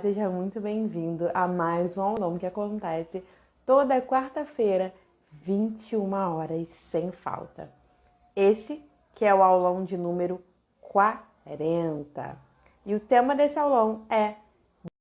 seja muito bem-vindo a mais um aulão que acontece toda quarta-feira, 21 horas, sem falta. Esse que é o aulão de número 40. E o tema desse aulão é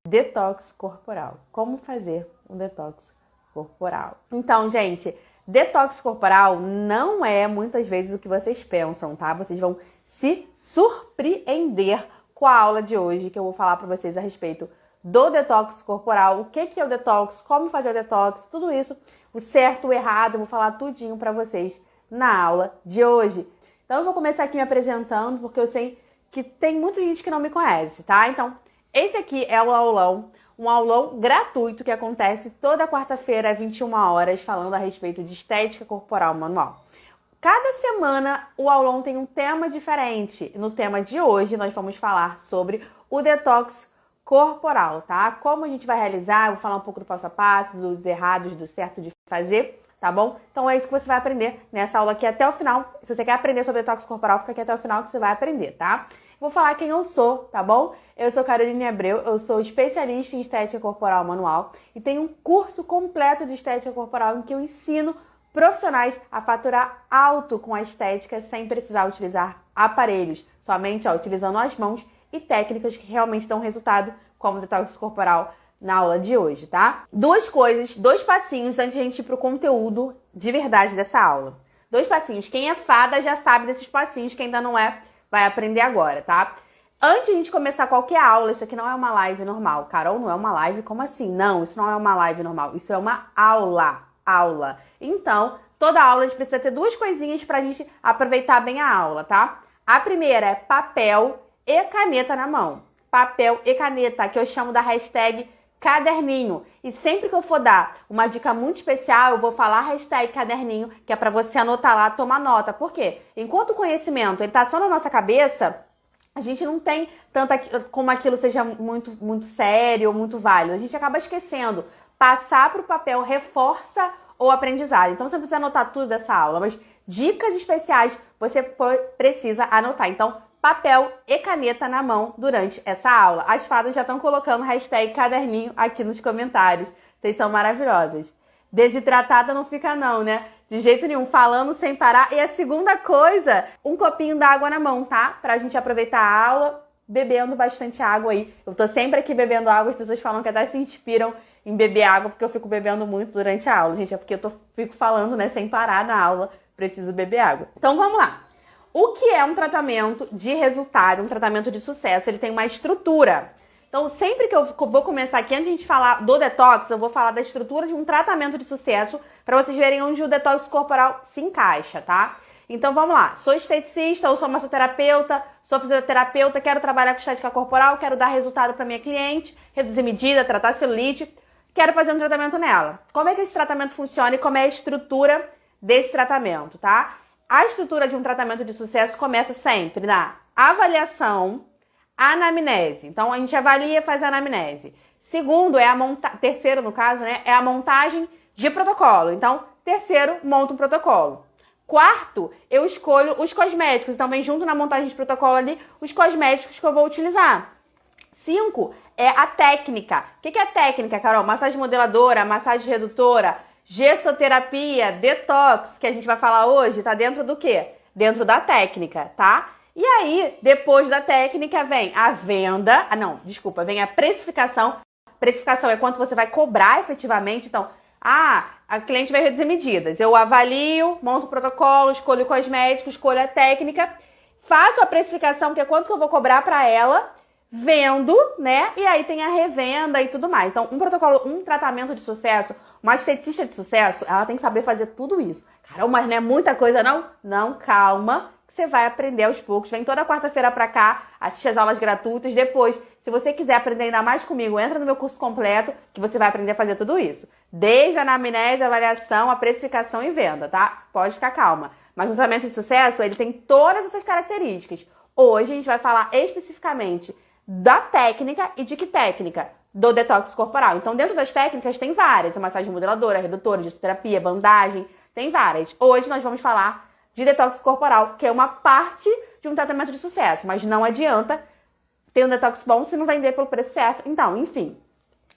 detox corporal. Como fazer um detox corporal. Então, gente, detox corporal não é muitas vezes o que vocês pensam, tá? Vocês vão se surpreender com a aula de hoje, que eu vou falar para vocês a respeito do detox corporal, o que é o detox, como fazer o detox, tudo isso, o certo, o errado, eu vou falar tudinho para vocês na aula de hoje. Então eu vou começar aqui me apresentando, porque eu sei que tem muita gente que não me conhece, tá? Então, esse aqui é o aulão, um aulão gratuito que acontece toda quarta-feira, às 21 horas, falando a respeito de estética corporal manual. Cada semana o aulão tem um tema diferente. No tema de hoje nós vamos falar sobre o detox corporal, tá? Como a gente vai realizar, eu vou falar um pouco do passo a passo, dos errados, do certo de fazer, tá bom? Então é isso que você vai aprender nessa aula aqui até o final. Se você quer aprender sobre detox corporal, fica aqui até o final que você vai aprender, tá? Vou falar quem eu sou, tá bom? Eu sou Caroline Abreu, eu sou especialista em estética corporal manual e tenho um curso completo de estética corporal em que eu ensino profissionais a faturar alto com a estética sem precisar utilizar aparelhos, somente utilizando as mãos e técnicas que realmente dão resultado, como o detox corporal na aula de hoje, tá? Duas coisas, dois passinhos antes de a gente ir pro conteúdo de verdade dessa aula. Dois passinhos. Quem é fada já sabe desses passinhos, quem ainda não é, vai aprender agora, tá? Antes de a gente começar qualquer aula, isso aqui não é uma live normal. Carol, não é uma live? Como assim? Não, isso não é uma live normal. Isso é uma aula. Então, toda aula a gente precisa ter duas coisinhas pra gente aproveitar bem a aula, tá? A primeira é papel e caneta na mão. Papel e caneta, que eu chamo da hashtag caderninho. E sempre que eu for dar uma dica muito especial, eu vou falar hashtag caderninho, que é pra você anotar lá, tomar nota. Por quê? Enquanto o conhecimento ele tá só na nossa cabeça, a gente não tem tanto como aquilo seja muito sério ou muito válido. A gente acaba esquecendo. Passar para o papel reforça o aprendizado. Então, você não precisa anotar tudo dessa aula, mas dicas especiais você precisa anotar. Então, papel e caneta na mão durante essa aula. As fadas já estão colocando hashtag caderninho aqui nos comentários. Vocês são maravilhosas. Desidratada não fica não, né? De jeito nenhum, falando sem parar. E a segunda coisa, um copinho d'água na mão, tá? Pra gente aproveitar a aula, bebendo bastante água aí. Eu tô sempre aqui bebendo água, as pessoas falam que até se inspiram em beber água, porque eu fico bebendo muito durante a aula, gente. É porque eu fico falando, né, sem parar na aula, preciso beber água. Então vamos lá. O que é um tratamento de resultado, um tratamento de sucesso? Ele tem uma estrutura. Então, sempre que eu vou começar aqui, antes de a gente falar do detox, eu vou falar da estrutura de um tratamento de sucesso, para vocês verem onde o detox corporal se encaixa, tá? Então vamos lá, sou esteticista, ou sou massoterapeuta, sou fisioterapeuta, quero trabalhar com estética corporal, quero dar resultado para minha cliente, reduzir medida, tratar celulite, quero fazer um tratamento nela. Como é que esse tratamento funciona e como é a estrutura desse tratamento, tá? A estrutura de um tratamento de sucesso começa sempre na avaliação, anamnese. Então a gente avalia e faz a anamnese. Segundo, terceiro no caso, né, é a montagem de protocolo. Então, terceiro, monta um protocolo. Quarto, eu escolho os cosméticos. Então, vem junto na montagem de protocolo ali os cosméticos que eu vou utilizar. 5 é a técnica. O que é a técnica, Carol? Massagem modeladora, massagem redutora, gessoterapia, detox, que a gente vai falar hoje, tá dentro do quê? Dentro da técnica, tá? E aí, depois da técnica, vem a venda. Vem a precificação. Precificação é quanto você vai cobrar efetivamente. Então, a cliente vai reduzir medidas. Eu avalio, monto o protocolo, escolho o cosmético, escolho a técnica, faço a precificação, que é quanto que eu vou cobrar para ela, vendo, né? E aí tem a revenda e tudo mais. Então, um protocolo, um tratamento de sucesso, uma esteticista de sucesso, ela tem que saber fazer tudo isso. Caramba, mas não é muita coisa, não? Não, calma, que você vai aprender aos poucos. Vem toda quarta-feira pra cá, assiste as aulas gratuitas. Depois, se você quiser aprender ainda mais comigo, entra no meu curso completo, que você vai aprender a fazer tudo isso. Desde a anamnese, a avaliação, a precificação e venda, tá? Pode ficar calma. Mas o tratamento de sucesso, ele tem todas essas características. Hoje a gente vai falar especificamente da técnica e de que técnica? Do detox corporal. Então, dentro das técnicas tem várias. A massagem modeladora, redutora, gessoterapia, bandagem, tem várias. Hoje nós vamos falar de detox corporal, que é uma parte de um tratamento de sucesso. Mas não adianta tem um detox bom se não vender pelo preço certo? Então, enfim.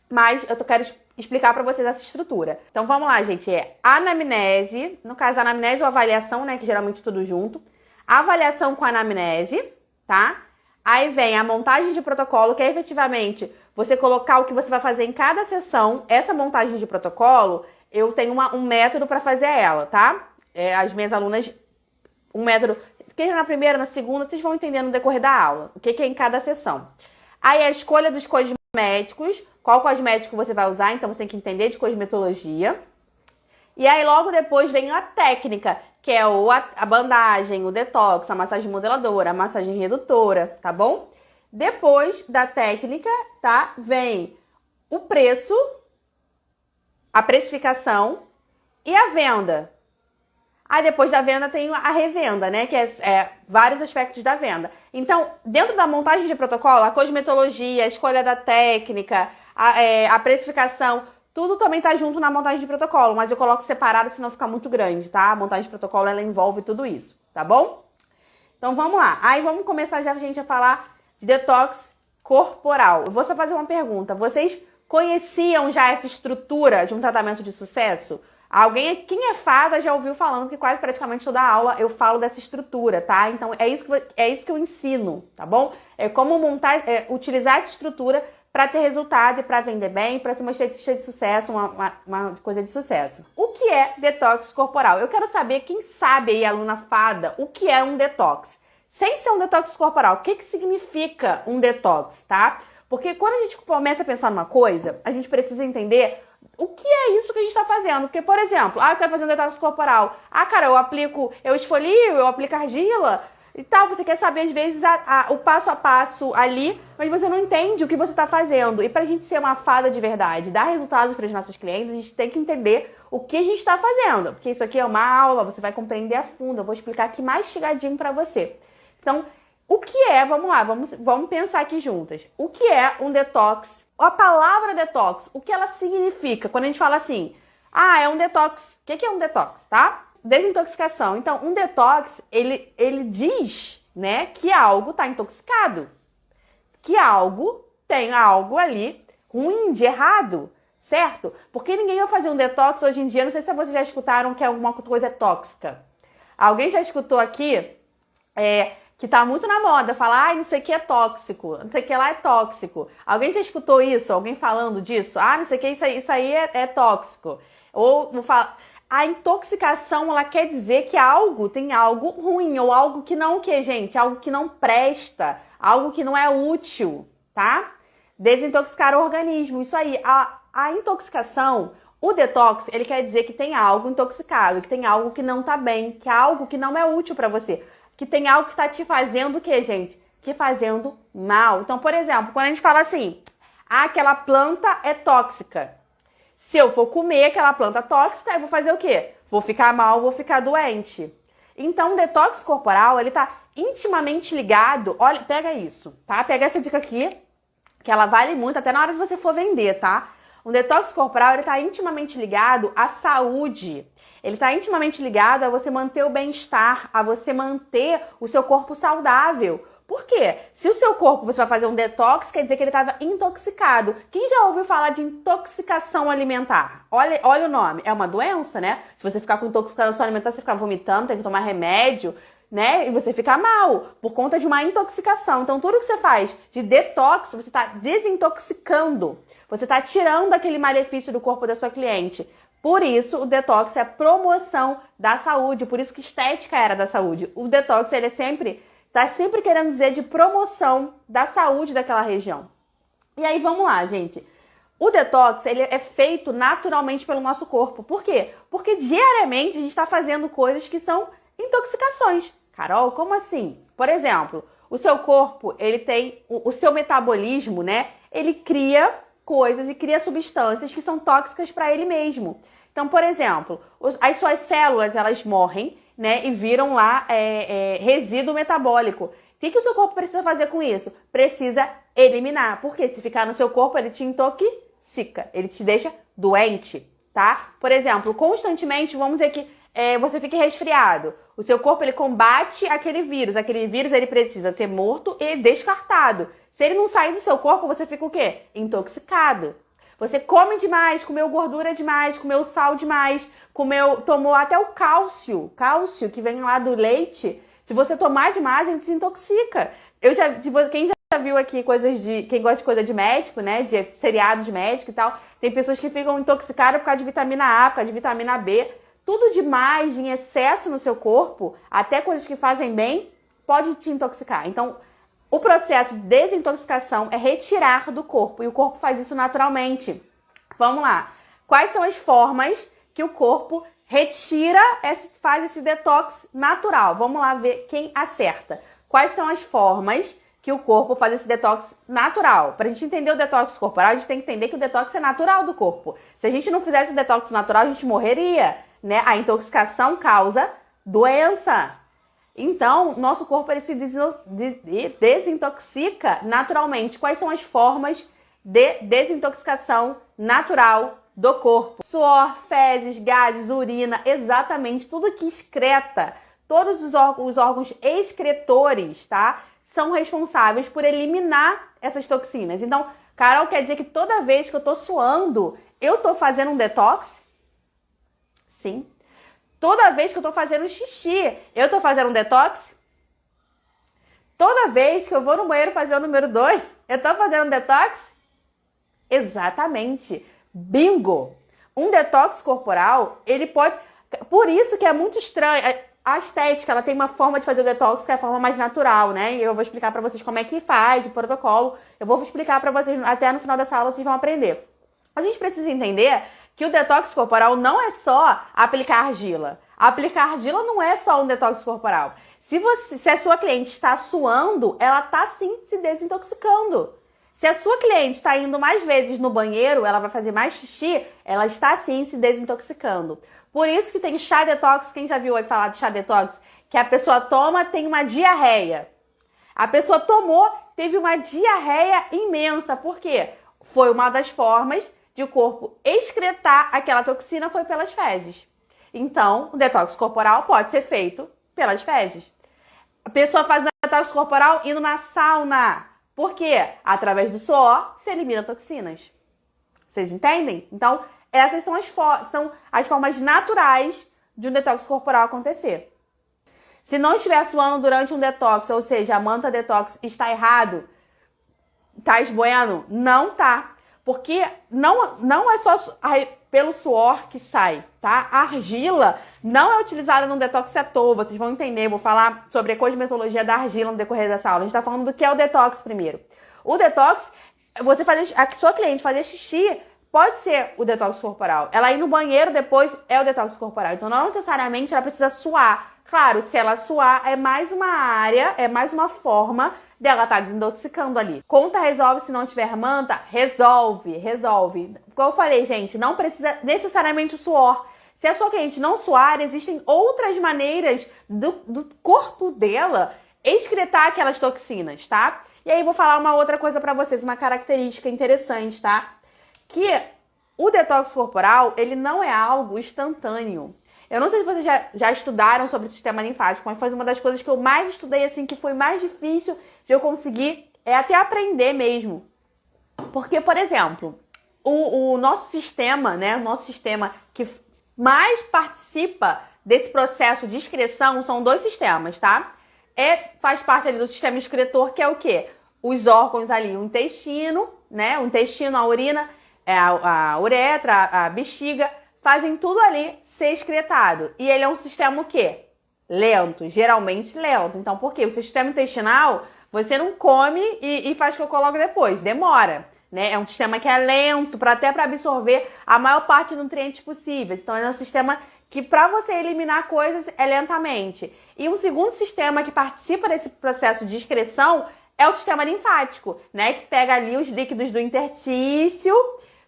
Mas eu quero explicar para vocês essa estrutura. Então vamos lá, gente. É anamnese, no caso anamnese ou avaliação, né? Que geralmente tudo junto. Avaliação com anamnese, tá? Aí vem a montagem de protocolo, que é efetivamente você colocar o que você vai fazer em cada sessão. Essa montagem de protocolo, eu tenho um método para fazer ela, tá? As minhas alunas, um método, seja na primeira, na segunda, vocês vão entender no decorrer da aula, o que é em cada sessão. Aí a escolha dos cosméticos, qual cosmético você vai usar, então você tem que entender de cosmetologia. E aí logo depois vem a técnica, que é a bandagem, o detox, a massagem modeladora, a massagem redutora, tá bom? Depois da técnica, tá? Vem o preço, a precificação e a venda. Aí depois da venda tem a revenda, né? Que é vários aspectos da venda. Então, dentro da montagem de protocolo, a cosmetologia, a escolha da técnica, a precificação, tudo também tá junto na montagem de protocolo, mas eu coloco separado senão fica muito grande, tá? A montagem de protocolo, ela envolve tudo isso, tá bom? Então vamos lá. Aí vamos começar já a gente a falar de detox corporal. Eu vou só fazer uma pergunta. Vocês conheciam já essa estrutura de um tratamento de sucesso? Quem é fada já ouviu falando que quase praticamente toda aula eu falo dessa estrutura, tá? Então é isso que eu ensino, tá bom? É como utilizar essa estrutura para ter resultado e para vender bem, para ser uma esteticista de sucesso, uma coisa de sucesso. O que é detox corporal? Eu quero saber, quem sabe aí, aluna fada, o que é um detox? Sem ser um detox corporal, o que significa um detox, tá? Porque quando a gente começa a pensar numa coisa, a gente precisa entender o que é isso que a gente está fazendo. Porque, por exemplo, eu quero fazer um detox corporal. Cara, eu esfolio, eu aplico argila e tal. Você quer saber, às vezes, o passo a passo ali, mas você não entende o que você está fazendo. E para a gente ser uma fada de verdade, dar resultados para os nossos clientes, a gente tem que entender o que a gente está fazendo. Porque isso aqui é uma aula, você vai compreender a fundo. Eu vou explicar aqui mais chegadinho para você. Então, o que é, vamos lá, vamos pensar aqui juntas. O que é um detox? A palavra detox, o que ela significa? Quando a gente fala assim, é um detox. O que é um detox, tá? Desintoxicação. Então, um detox, ele diz, né, que algo está intoxicado. Que tem algo ali ruim, de errado, certo? Porque ninguém vai fazer um detox hoje em dia, não sei se vocês já escutaram que alguma coisa é tóxica. Alguém já escutou aqui, que tá muito na moda, falar, não sei o que é tóxico, não sei o que lá é tóxico. Alguém já escutou isso? Alguém falando disso? Não sei o que, isso aí é tóxico. Ou a intoxicação, ela quer dizer que tem algo ruim, ou algo que não, gente? Algo que não presta, algo que não é útil, tá? Desintoxicar o organismo, isso aí. A intoxicação, o detox, ele quer dizer que tem algo intoxicado, que tem algo que não tá bem, que é algo que não é útil para você. Que tem algo que tá te fazendo o quê, gente? Te fazendo mal. Então, por exemplo, quando a gente fala assim, aquela planta é tóxica. Se eu for comer aquela planta tóxica, eu vou fazer o quê? Vou ficar mal, vou ficar doente. Então, o detox corporal, ele tá intimamente ligado, olha, pega isso, tá? Pega essa dica aqui, que ela vale muito, até na hora de você for vender, tá? O detox corporal, ele tá intimamente ligado à saúde. Ele está intimamente ligado a você manter o bem-estar, a você manter o seu corpo saudável. Por quê? Se o seu corpo, você vai fazer um detox, quer dizer que ele estava intoxicado. Quem já ouviu falar de intoxicação alimentar? Olha o nome. É uma doença, né? Se você ficar com intoxicação alimentar, você fica vomitando, tem que tomar remédio, né? E você fica mal por conta de uma intoxicação. Então, tudo que você faz de detox, você está desintoxicando. Você está tirando aquele malefício do corpo da sua cliente. Por isso, o detox é a promoção da saúde, por isso que estética era da saúde. O detox, ele tá sempre querendo dizer de promoção da saúde daquela região. E aí, vamos lá, gente. O detox, ele é feito naturalmente pelo nosso corpo. Por quê? Porque diariamente a gente está fazendo coisas que são intoxicações. Carol, como assim? Por exemplo, o seu corpo, ele tem o seu metabolismo, né? Ele cria coisas e cria substâncias que são tóxicas para ele mesmo. Então, por exemplo, as suas células, elas morrem, né, e viram lá resíduo metabólico. O que o seu corpo precisa fazer com isso? Precisa eliminar, porque se ficar no seu corpo, ele te intoxica, ele te deixa doente, tá? Por exemplo, constantemente, vamos dizer que você fique resfriado. O seu corpo, ele combate aquele vírus. Aquele vírus, ele precisa ser morto e descartado. Se ele não sair do seu corpo, você fica o quê? Intoxicado. Você come demais, comeu gordura demais, comeu sal demais, tomou até o cálcio que vem lá do leite. Se você tomar demais, a gente se intoxica. Quem já viu aqui quem gosta de coisa de médico, né, de seriados de médico e tal, tem pessoas que ficam intoxicadas por causa de vitamina A, por causa de vitamina B. Tudo demais, em excesso no seu corpo, até coisas que fazem bem, pode te intoxicar. Então, o processo de desintoxicação é retirar do corpo, e o corpo faz isso naturalmente. Vamos lá. Quais são as formas que o corpo retira, faz esse detox natural? Vamos lá ver quem acerta. Quais são as formas que o corpo faz esse detox natural? Para a gente entender o detox corporal, a gente tem que entender que o detox é natural do corpo. Se a gente não fizesse o detox natural, a gente morreria, né? A intoxicação causa doença. Então, nosso corpo ele se desintoxica naturalmente. Quais são as formas de desintoxicação natural do corpo? Suor, fezes, gases, urina, exatamente tudo que excreta. Todos os órgãos excretores, tá? São responsáveis por eliminar essas toxinas. Então, Carol, quer dizer que toda vez que eu tô suando, eu tô fazendo um detox? Sim. Toda vez que eu tô fazendo xixi, eu tô fazendo um detox? Toda vez que eu vou no banheiro fazer o número 2, eu tô fazendo um detox? Exatamente. Bingo! Um detox corporal, ele pode... Por isso que é muito estranho. A estética, ela tem uma forma de fazer o detox que é a forma mais natural, né? E eu vou explicar pra vocês como é que faz, o protocolo. Eu vou explicar pra vocês, até no final dessa aula vocês vão aprender. A gente precisa entender que o detox corporal não é só aplicar argila. Aplicar argila não é só um detox corporal. Se a sua cliente está suando, ela está sim se desintoxicando. Se a sua cliente está indo mais vezes no banheiro, ela vai fazer mais xixi, ela está sim se desintoxicando. Por isso que tem chá detox, quem já viu aí falar de chá detox? Que a pessoa toma, tem uma diarreia. A pessoa tomou, teve uma diarreia imensa. Por quê? Foi uma das formas de o corpo excretar aquela toxina, foi pelas fezes. Então, o detox corporal pode ser feito pelas fezes. A pessoa faz o detox corporal indo na sauna. Por quê? Através do suor, se elimina toxinas. Vocês entendem? Então, essas são as formas naturais de um detox corporal acontecer. Se não estiver suando durante um detox, ou seja, a manta detox está errado, tá esboiando? Não tá. Porque não é só pelo suor que sai, tá? A argila não é utilizada no detox à toa, vocês vão entender. Vou falar sobre a cosmetologia da argila no decorrer dessa aula. A gente tá falando do que é o detox primeiro. O detox, a sua cliente fazer xixi, pode ser o detox corporal. Ela ir no banheiro depois é o detox corporal. Então, não necessariamente ela precisa suar. Claro, se ela suar, é mais uma área, é mais uma forma dela estar desintoxicando ali. Conta resolve, se não tiver manta, resolve. Como eu falei, gente, não precisa necessariamente o suor. Se a sua cliente não suar, existem outras maneiras do corpo dela excretar aquelas toxinas, tá? E aí, vou falar uma outra coisa pra vocês, uma característica interessante, tá? Que o detox corporal, ele não é algo instantâneo. Eu não sei se vocês já estudaram sobre o sistema linfático, mas foi uma das coisas que eu mais estudei, assim, que foi mais difícil de eu conseguir, até aprender mesmo. Porque, por exemplo, o nosso sistema, né, o nosso sistema que mais participa desse processo de excreção são dois sistemas, tá? Faz parte ali do sistema excretor, que é o quê? Os órgãos ali, o intestino, né, o intestino, a urina, a uretra, a bexiga, fazem tudo ali ser excretado. E ele é um sistema o quê? Lento, geralmente lento. Então, por quê? O sistema intestinal, você não come e faz cocô logo depois. Demora, né? É um sistema que é lento, até para absorver a maior parte de nutrientes possíveis. Então, ele é um sistema que, para você eliminar coisas, é lentamente. E um segundo sistema que participa desse processo de excreção é o sistema linfático, né? Que pega ali os líquidos do interstício,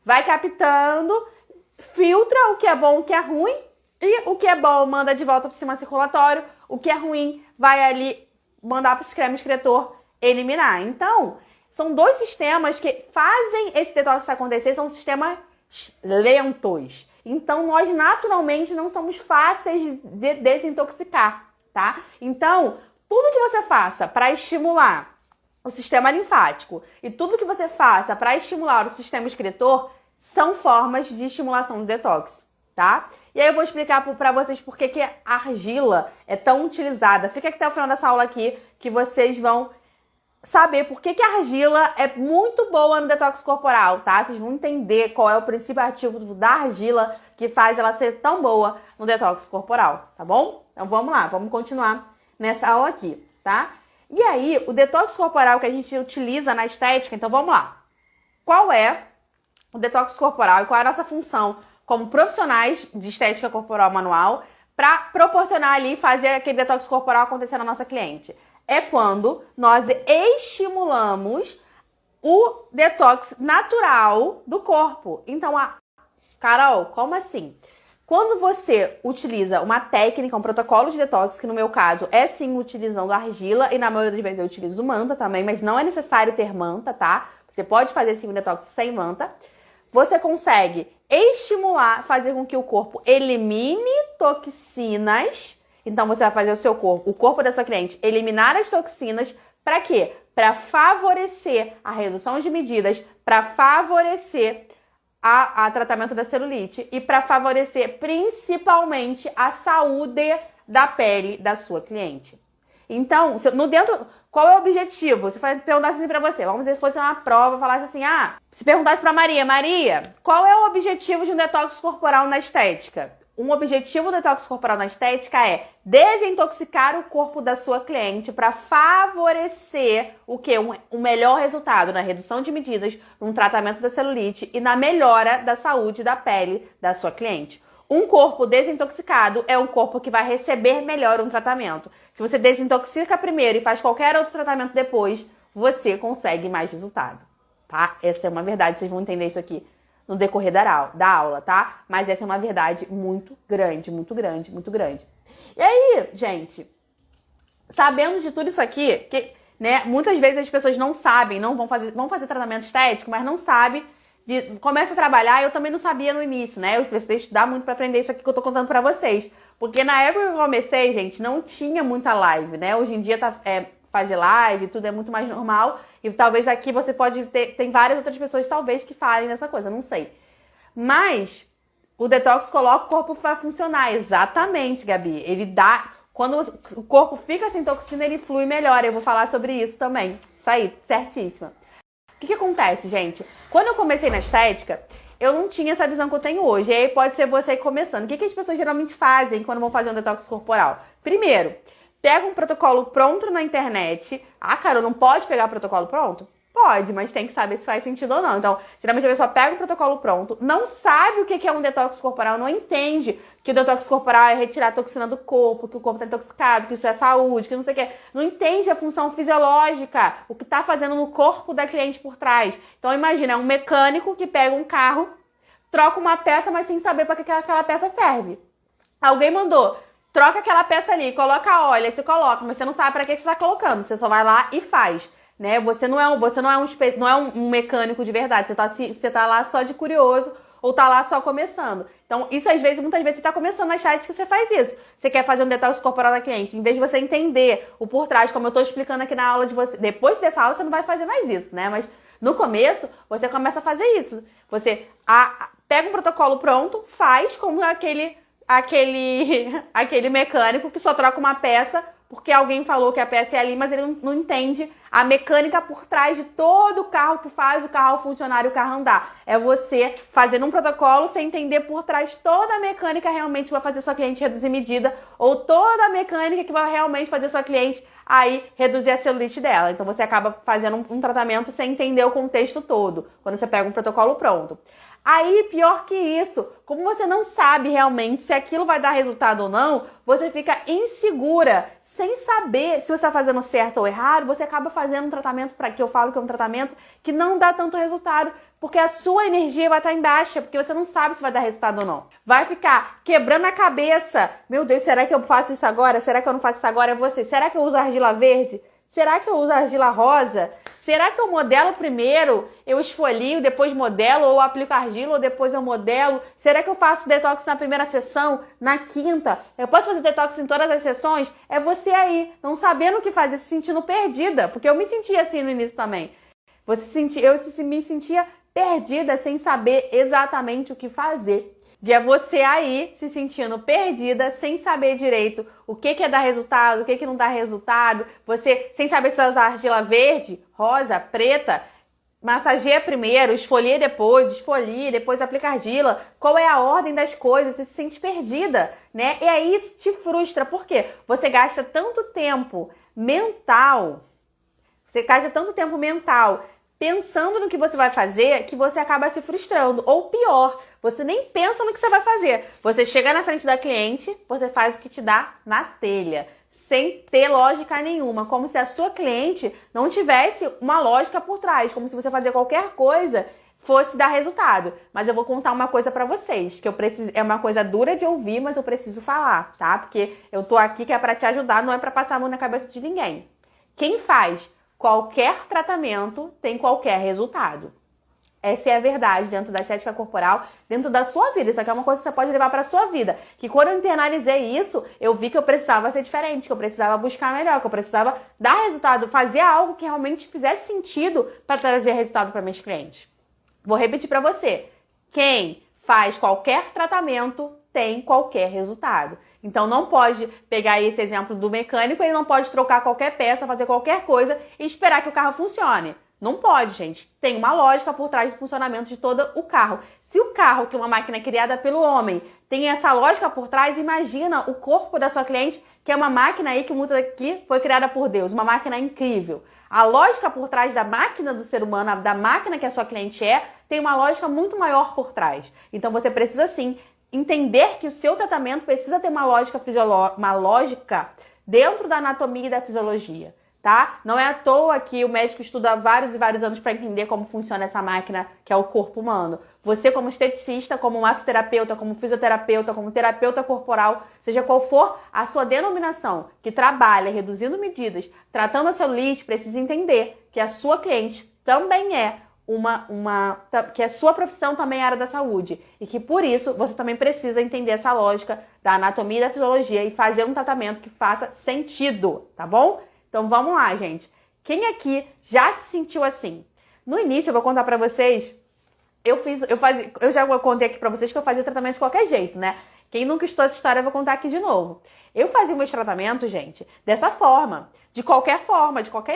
vai captando, filtra o que é bom, o que é ruim, e o que é bom manda de volta para o sistema circulatório, o que é ruim vai ali mandar para o sistema excretor eliminar. Então, são dois sistemas que fazem esse detox acontecer, são sistemas lentos. Então, nós naturalmente não somos fáceis de desintoxicar, tá? Então, tudo que você faça para estimular o sistema linfático e tudo que você faça para estimular o sistema excretor são formas de estimulação do detox, tá? E aí eu vou explicar para vocês por que a argila é tão utilizada. Fica até o final dessa aula aqui que vocês vão saber por que a argila é muito boa no detox corporal, tá? Vocês vão entender qual é o princípio ativo da argila que faz ela ser tão boa no detox corporal, tá bom? Então vamos lá, vamos continuar nessa aula aqui, tá? E aí, o detox corporal que a gente utiliza na estética, então vamos lá. Qual é o detox corporal e qual é a nossa função como profissionais de estética corporal manual para proporcionar ali, fazer aquele detox corporal acontecer na nossa cliente? É quando nós estimulamos o detox natural do corpo. Então, Carol, como assim? Quando você utiliza uma técnica, um protocolo de detox, que no meu caso é sim utilizando argila, e na maioria das vezes eu utilizo manta também, mas não é necessário ter manta, tá? Você pode fazer sim um detox sem manta. Você consegue estimular, fazer com que o corpo elimine toxinas. Então, você vai fazer o corpo da sua cliente, eliminar as toxinas. Para quê? Para favorecer a redução de medidas, para favorecer a tratamento da celulite e para favorecer principalmente a saúde da pele da sua cliente. Então, qual é o objetivo? Se perguntasse assim para você, vamos dizer que fosse uma prova, falasse assim, se perguntasse para Maria, qual é o objetivo de um detox corporal na estética? Um objetivo do detox corporal na estética é desintoxicar o corpo da sua cliente para favorecer o quê? Um melhor resultado na redução de medidas, no tratamento da celulite e na melhora da saúde da pele da sua cliente. Um corpo desintoxicado é um corpo que vai receber melhor um tratamento. Se você desintoxica primeiro e faz qualquer outro tratamento depois, você consegue mais resultado, tá? Essa é uma verdade, vocês vão entender isso aqui no decorrer da aula, tá? Mas essa é uma verdade muito grande, muito grande, muito grande. E aí, gente, sabendo de tudo isso aqui, que, né, muitas vezes as pessoas não sabem, vão fazer tratamento estético, mas não sabem, começa a trabalhar, eu também não sabia no início, né? Eu precisei estudar muito pra aprender isso aqui que eu tô contando pra vocês. Porque na época que eu comecei, gente, não tinha muita live, né? Hoje em dia fazer live, tudo é muito mais normal. E talvez aqui você tem várias outras pessoas, talvez, que falem dessa coisa, não sei. Mas o detox coloca o corpo para funcionar. Exatamente, Gabi. Ele dá... Quando o corpo fica sem toxina, ele flui melhor. Eu vou falar sobre isso também. Isso aí, certíssima. O que acontece, gente? Quando eu comecei na estética, eu não tinha essa visão que eu tenho hoje. E aí pode ser você começando. O que as pessoas geralmente fazem quando vão fazer um detox corporal? Primeiro, pega um protocolo pronto na internet. Carol, não pode pegar protocolo pronto? Pode, mas tem que saber se faz sentido ou não. Então, geralmente a pessoa pega um protocolo pronto, não sabe o que é um detox corporal, não entende que o detox corporal é retirar a toxina do corpo, que o corpo está intoxicado, que isso é saúde, que não sei o que. Não entende a função fisiológica, o que está fazendo no corpo da cliente por trás. Então, imagina, é um mecânico que pega um carro, troca uma peça, mas sem saber para que aquela peça serve. Alguém mandou... Troca aquela peça ali, coloca óleo, aí você coloca, mas você não sabe para que você está colocando. Você só vai lá e faz, né? Você não é um mecânico de verdade. Você tá lá só de curioso ou tá lá só começando. Então, isso muitas vezes você tá começando na estética, você faz isso. Você quer fazer um detox corporal da cliente, em vez de você entender o por trás, como eu tô explicando aqui na aula de você. Depois dessa aula você não vai fazer mais isso, né? Mas no começo, você começa a fazer isso. Você pega um protocolo pronto, faz como aquele mecânico que só troca uma peça porque alguém falou que a peça é ali, mas ele não entende a mecânica por trás de todo o carro que faz o carro funcionar e o carro andar. É você fazendo um protocolo sem entender por trás toda a mecânica realmente que vai fazer sua cliente reduzir medida ou toda a mecânica que vai realmente fazer sua cliente aí reduzir a celulite dela. Então você acaba fazendo um tratamento sem entender o contexto todo, quando você pega um protocolo pronto. Aí, pior que isso, como você não sabe realmente se aquilo vai dar resultado ou não, você fica insegura, sem saber se você está fazendo certo ou errado, você acaba fazendo um tratamento, que eu falo que é um tratamento que não dá tanto resultado, porque a sua energia vai estar em baixa, porque você não sabe se vai dar resultado ou não. Vai ficar quebrando a cabeça. Meu Deus, será que eu faço isso agora? Será que eu não faço isso agora? É você. Será que eu uso argila verde? Será que eu uso argila rosa? Será que eu modelo primeiro, eu esfolio, depois modelo, ou aplico argila, ou depois eu modelo? Será que eu faço detox na primeira sessão, na quinta? Eu posso fazer detox em todas as sessões? É você aí, não sabendo o que fazer, se sentindo perdida, porque eu me sentia assim no início também. Eu me sentia perdida, sem saber exatamente o que fazer. E é você aí se sentindo perdida, sem saber direito o que é dar resultado, o que não dá resultado. Você sem saber se vai usar argila verde, rosa, preta. Massageia primeiro, esfolia depois aplica argila. Qual é a ordem das coisas? Você se sente perdida, né? E aí isso te frustra. Por quê? Você gasta tanto tempo mental. Pensando no que você vai fazer, que você acaba se frustrando. Ou pior, você nem pensa no que você vai fazer. Você chega na frente da cliente, você faz o que te dá na telha, sem ter lógica nenhuma, como se a sua cliente não tivesse uma lógica por trás, como se você fazer qualquer coisa fosse dar resultado. Mas eu vou contar uma coisa pra vocês, que é uma coisa dura de ouvir, mas eu preciso falar, tá? Porque eu tô aqui que é pra te ajudar, não é pra passar a mão na cabeça de ninguém. Quem faz qualquer tratamento tem qualquer resultado. Essa é a verdade dentro da estética corporal, dentro da sua vida. Isso aqui é uma coisa que você pode levar para a sua vida. Que quando eu internalizei isso, eu vi que eu precisava ser diferente, que eu precisava buscar melhor, que eu precisava dar resultado, fazer algo que realmente fizesse sentido para trazer resultado para meus clientes. Vou repetir para você. Quem faz qualquer tratamento tem qualquer resultado. Então não pode pegar esse exemplo do mecânico, ele não pode trocar qualquer peça, fazer qualquer coisa e esperar que o carro funcione. Não pode, gente. Tem uma lógica por trás do funcionamento de todo o carro. Se o carro, que é uma máquina criada pelo homem, tem essa lógica por trás, imagina o corpo da sua cliente, que é uma máquina aí que foi criada por Deus, uma máquina incrível. A lógica por trás da máquina do ser humano, da máquina que a sua cliente tem uma lógica muito maior por trás. Então você precisa sim entender que o seu tratamento precisa ter uma lógica dentro da anatomia e da fisiologia, tá? Não é à toa que o médico estuda vários e vários anos para entender como funciona essa máquina que é o corpo humano. Você, como esteticista, como massoterapeuta, como fisioterapeuta, como terapeuta corporal, seja qual for a sua denominação, que trabalha reduzindo medidas, tratando a celulite, precisa entender que a sua cliente também é que a sua profissão também é área da saúde e que por isso você também precisa entender essa lógica da anatomia e da fisiologia e fazer um tratamento que faça sentido, tá bom? Então vamos lá, gente. Quem aqui já se sentiu assim? No início eu vou contar pra vocês, eu já contei aqui pra vocês que eu fazia tratamento de qualquer jeito, né? Quem nunca escutou essa história eu vou contar aqui de novo. Eu fazia meus tratamentos, gente, dessa forma, de qualquer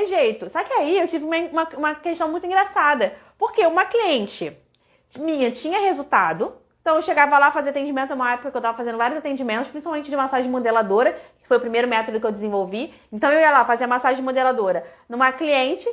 jeito. Só que aí eu tive uma questão muito engraçada. Porque uma cliente minha tinha resultado, então eu chegava lá fazer atendimento, uma época que eu tava fazendo vários atendimentos, principalmente de massagem modeladora, que foi o primeiro método que eu desenvolvi. Então eu ia lá fazer massagem modeladora numa cliente,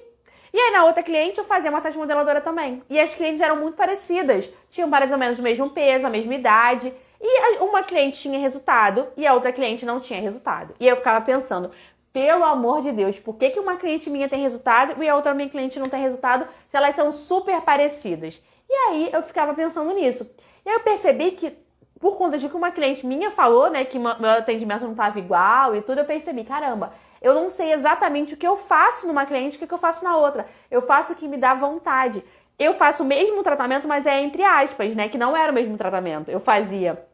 e aí na outra cliente eu fazia massagem modeladora também. E as clientes eram muito parecidas, tinham mais ou menos o mesmo peso, a mesma idade. E uma cliente tinha resultado e a outra cliente não tinha resultado. E eu ficava pensando, pelo amor de Deus, por que uma cliente minha tem resultado e a outra minha cliente não tem resultado se elas são super parecidas? E aí eu ficava pensando nisso. E aí eu percebi que, por conta de que uma cliente minha falou, né, que meu atendimento não estava igual e tudo, eu percebi, caramba, eu não sei exatamente o que eu faço numa cliente e o que eu faço na outra. Eu faço o que me dá vontade. Eu faço o mesmo tratamento, mas é entre aspas, né, que não era o mesmo tratamento. Eu fazia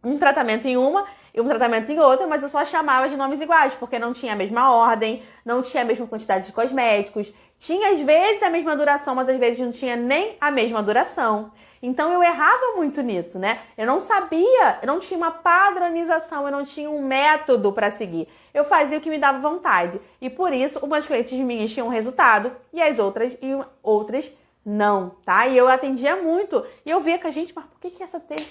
um tratamento em uma e um tratamento em outra, mas eu só chamava de nomes iguais, porque não tinha a mesma ordem, não tinha a mesma quantidade de cosméticos, tinha às vezes a mesma duração, mas às vezes não tinha nem a mesma duração. Então eu errava muito nisso, né? Eu não sabia, eu não tinha uma padronização, eu não tinha um método para seguir. Eu fazia o que me dava vontade. E por isso, umas clientes minhas tinham resultado e as outras não, tá? E eu atendia muito. E eu via que a gente, mas por que essa teve,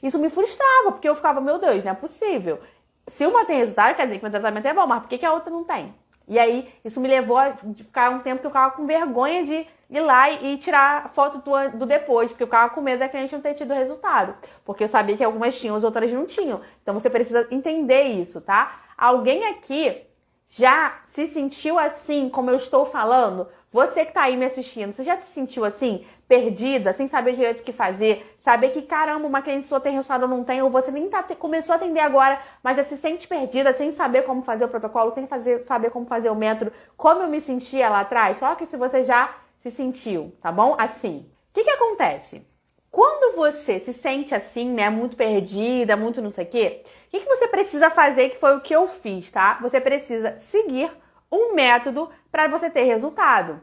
Isso me frustrava, porque eu ficava, meu Deus, não é possível. Se uma tem resultado, quer dizer que meu tratamento é bom, mas por que a outra não tem? E aí, isso me levou a ficar um tempo que eu ficava com vergonha de ir lá e tirar foto do depois, porque eu ficava com medo da cliente não ter tido resultado. Porque eu sabia que algumas tinham, as outras não tinham. Então, você precisa entender isso, tá? Alguém aqui Já se sentiu assim, como eu estou falando? Você que tá aí me assistindo, você já se sentiu assim, perdida, sem saber direito o que fazer, saber que, caramba, uma cliente sua tem resultado ou não tem, ou você nem começou a atender agora, mas já se sente perdida, sem saber como fazer o protocolo, sem saber como fazer o método, como eu me sentia lá atrás? Coloque se você já se sentiu, tá bom? Assim, o que acontece? Quando você se sente assim, né, muito perdida, muito não sei o quê, o que você precisa fazer, que foi o que eu fiz, tá? Você precisa seguir um método para você ter resultado.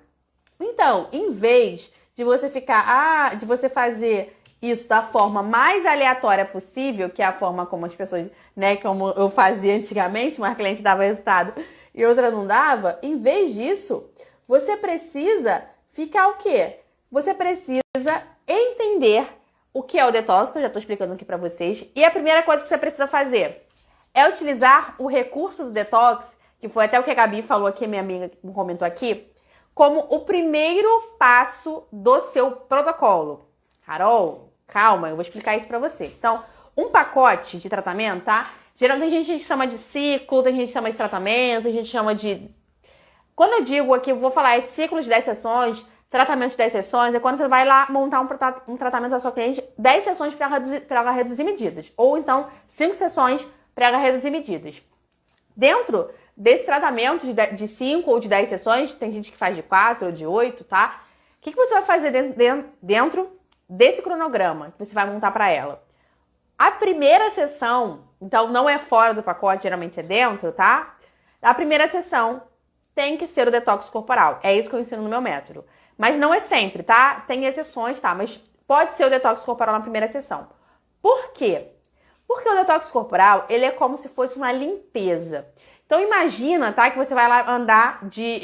Então, em vez de você de você fazer isso da forma mais aleatória possível, que é a forma como as pessoas, né, como eu fazia antigamente, uma cliente dava resultado e outra não dava, em vez disso, você precisa ficar o quê? Você precisa entender o que é o detox, que eu já estou explicando aqui para vocês. E a primeira coisa que você precisa fazer é utilizar o recurso do detox, que foi até o que a Gabi falou aqui, minha amiga comentou aqui, como o primeiro passo do seu protocolo. Carol, calma, eu vou explicar isso para você. Então, um pacote de tratamento, tá? Geralmente tem gente que chama de ciclo, tem gente que chama de tratamento, tem gente que chama de... Quando eu digo aqui, eu vou falar ciclo de 10 sessões, tratamento de 10 sessões, é quando você vai lá montar um tratamento da sua cliente, 10 sessões para ela reduzir medidas. Ou então, 5 sessões para ela reduzir medidas. Dentro desse tratamento de 5 ou de 10 sessões, tem gente que faz de 4 ou de 8, tá? O que você vai fazer dentro desse cronograma que você vai montar para ela? A primeira sessão, então não é fora do pacote, geralmente é dentro, tá? A primeira sessão tem que ser o detox corporal. É isso que eu ensino no meu método. Mas não é sempre, tá? Tem exceções, tá? Mas pode ser o detox corporal na primeira sessão. Por quê? Porque o detox corporal, ele é como se fosse uma limpeza. Então imagina, tá? Que você vai lá andar de...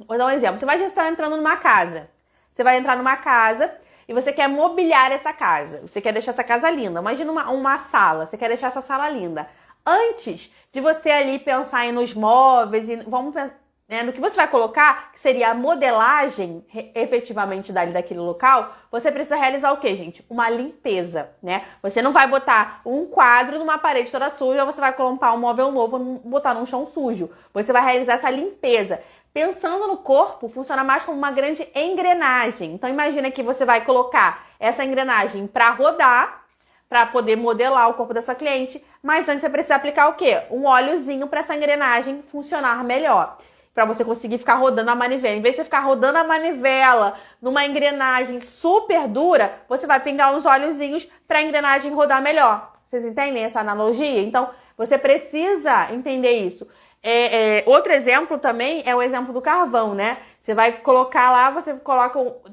Vou dar um exemplo. Você vai estar entrando numa casa. Você vai entrar numa casa e você quer mobiliar essa casa. Você quer deixar essa casa linda. Imagina uma sala. Você quer deixar essa sala linda. Antes de você ali pensar nos móveis e vamos pensar, né, no que você vai colocar, que seria a modelagem efetivamente daquele local, você precisa realizar o quê, gente? Uma limpeza, né? Você não vai botar um quadro numa parede toda suja, ou você vai colocar um móvel novo e botar num chão sujo. Você vai realizar essa limpeza. Pensando no corpo, funciona mais como uma grande engrenagem. Então imagina que você vai colocar essa engrenagem para rodar, para poder modelar o corpo da sua cliente, mas antes você precisa aplicar o quê? Um óleozinho para essa engrenagem funcionar melhor. Para você conseguir ficar rodando a manivela. Em vez de você ficar rodando a manivela numa engrenagem super dura, você vai pingar uns óleozinhos para a engrenagem rodar melhor. Vocês entendem essa analogia? Então, você precisa entender isso. Outro exemplo também é o exemplo do carvão, né? Você vai colocar lá, você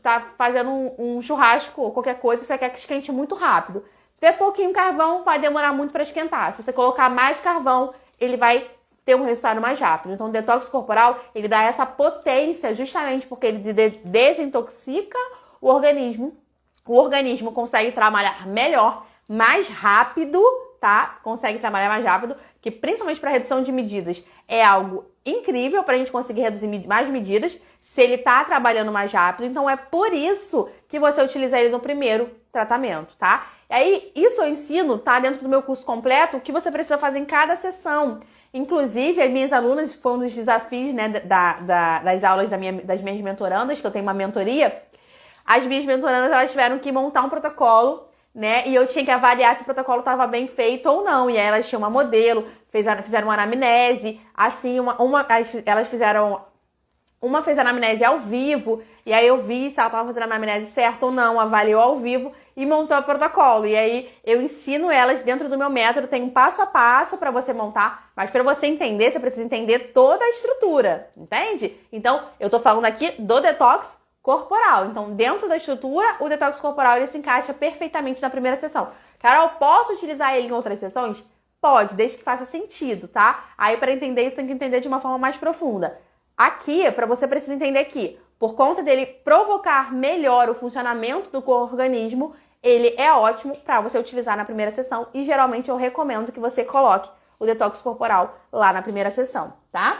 tá fazendo um churrasco ou qualquer coisa, você quer que esquente muito rápido. Se tiver pouquinho carvão, vai demorar muito para esquentar. Se você colocar mais carvão, ele vai ter um resultado mais rápido. Então, o detox corporal, ele dá essa potência justamente porque ele desintoxica o organismo. O organismo consegue trabalhar melhor, mais rápido, tá? Consegue trabalhar mais rápido, que principalmente para redução de medidas é algo incrível para a gente conseguir reduzir mais medidas se ele tá trabalhando mais rápido. Então, é por isso que você utiliza ele no primeiro tratamento, tá? E aí, isso eu ensino, tá? Dentro do meu curso completo, o que você precisa fazer em cada sessão. Inclusive, as minhas alunas, foi um dos desafios, né, das aulas das minhas mentorandas, que eu tenho uma mentoria. As minhas mentorandas, elas tiveram que montar um protocolo, né, e eu tinha que avaliar se o protocolo estava bem feito ou não. E aí elas tinham uma modelo, fizeram uma anamnese, assim, elas fizeram... Uma fez a anamnese ao vivo, e aí eu vi se ela estava fazendo a anamnese certa ou não, avaliou ao vivo e montou o protocolo. E aí eu ensino elas dentro do meu método, tem um passo a passo para você montar, mas para você entender, você precisa entender toda a estrutura, entende? Então, eu estou falando aqui do detox corporal. Então, dentro da estrutura, o detox corporal ele se encaixa perfeitamente na primeira sessão. Carol, posso utilizar ele em outras sessões? Pode, desde que faça sentido, tá? Aí, para entender isso, tem que entender de uma forma mais profunda. Aqui, para você precisa entender que, por conta dele provocar melhor o funcionamento do organismo, ele é ótimo para você utilizar na primeira sessão e geralmente eu recomendo que você coloque o detox corporal lá na primeira sessão, tá?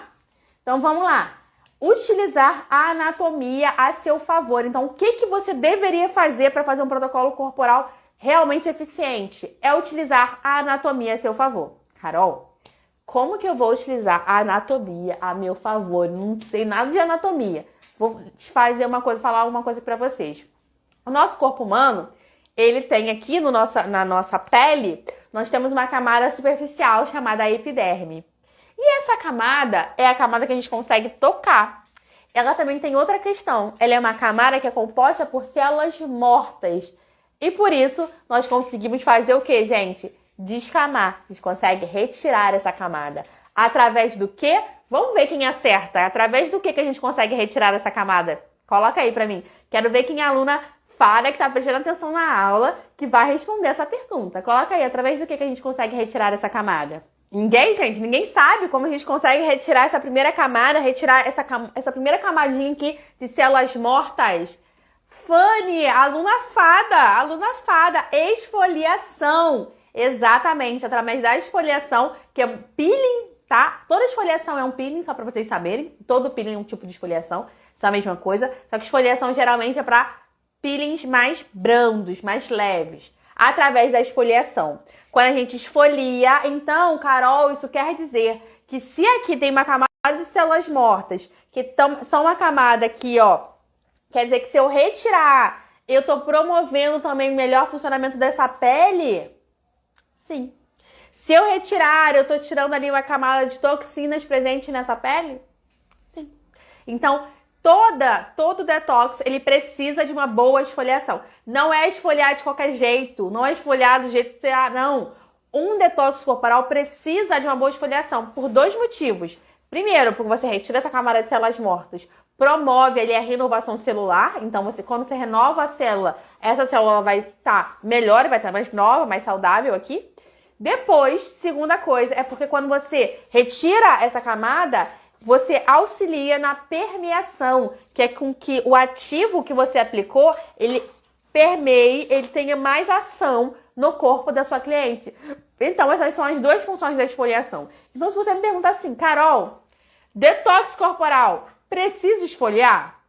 Então vamos lá. Utilizar a anatomia a seu favor. Então, o que você deveria fazer para fazer um protocolo corporal realmente eficiente? É utilizar a anatomia a seu favor. Carol, como que eu vou utilizar a anatomia a meu favor? Não sei nada de anatomia. Vou falar uma coisa para vocês. O nosso corpo humano, ele tem aqui na nossa pele, nós temos uma camada superficial chamada epiderme. E essa camada é a camada que a gente consegue tocar. Ela também tem outra questão. Ela é uma camada que é composta por células mortas. E por isso, nós conseguimos fazer o quê, gente? Descamar. A gente consegue retirar essa camada. Através do quê? Vamos ver quem acerta. Através do que a gente consegue retirar essa camada? Coloca aí pra mim. Quero ver quem é a aluna fada que tá prestando atenção na aula que vai responder essa pergunta. Coloca aí. Através do que a gente consegue retirar essa camada? Ninguém, gente, ninguém sabe como a gente consegue retirar essa primeira camada, retirar essa primeira camadinha aqui de células mortas. Fanny, aluna fada, esfoliação. Exatamente, através da esfoliação, que é peeling, tá? Toda esfoliação é um peeling, só pra vocês saberem. Todo peeling é um tipo de esfoliação, isso é a mesma coisa. Só que esfoliação geralmente é pra peelings mais brandos, mais leves. Através da esfoliação. Quando a gente esfolia, então, Carol, isso quer dizer que se aqui tem uma camada de células mortas, que são uma camada aqui, ó, quer dizer que se eu retirar, eu tô promovendo também o melhor funcionamento dessa pele? Sim. Se eu retirar, eu tô tirando ali uma camada de toxinas presente nessa pele? Sim. Então, todo detox, ele precisa de uma boa esfoliação. Não é esfoliar de qualquer jeito, não é esfoliar do jeito que você... não. Um detox corporal precisa de uma boa esfoliação por dois motivos. Primeiro, porque você retira essa camada de células mortas, promove ali a renovação celular. Então, quando você renova a célula, essa célula vai estar melhor, vai estar mais nova, mais saudável aqui. Depois, segunda coisa, é porque quando você retira essa camada, você auxilia na permeação, que é com que o ativo que você aplicou, ele permeie, ele tenha mais ação no corpo da sua cliente. Então, essas são as duas funções da esfoliação. Então, se você me perguntar assim, Carol, detox corporal, precisa esfoliar?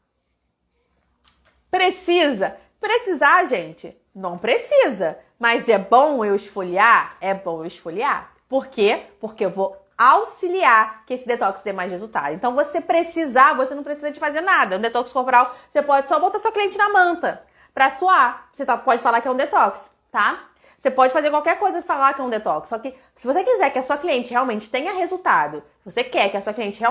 Precisa? Precisar, gente? Não precisa. Mas é bom eu esfoliar? É bom eu esfoliar. Por quê? Porque eu vou auxiliar que esse detox dê mais resultado. Então, você não precisa de fazer nada. Um detox corporal, você pode só botar sua cliente na manta pra suar. Você pode falar que é um detox, tá? Você pode fazer qualquer coisa e falar que é um detox. Só que se você quiser que a sua cliente realmente tenha resultado, se você quer que a sua cliente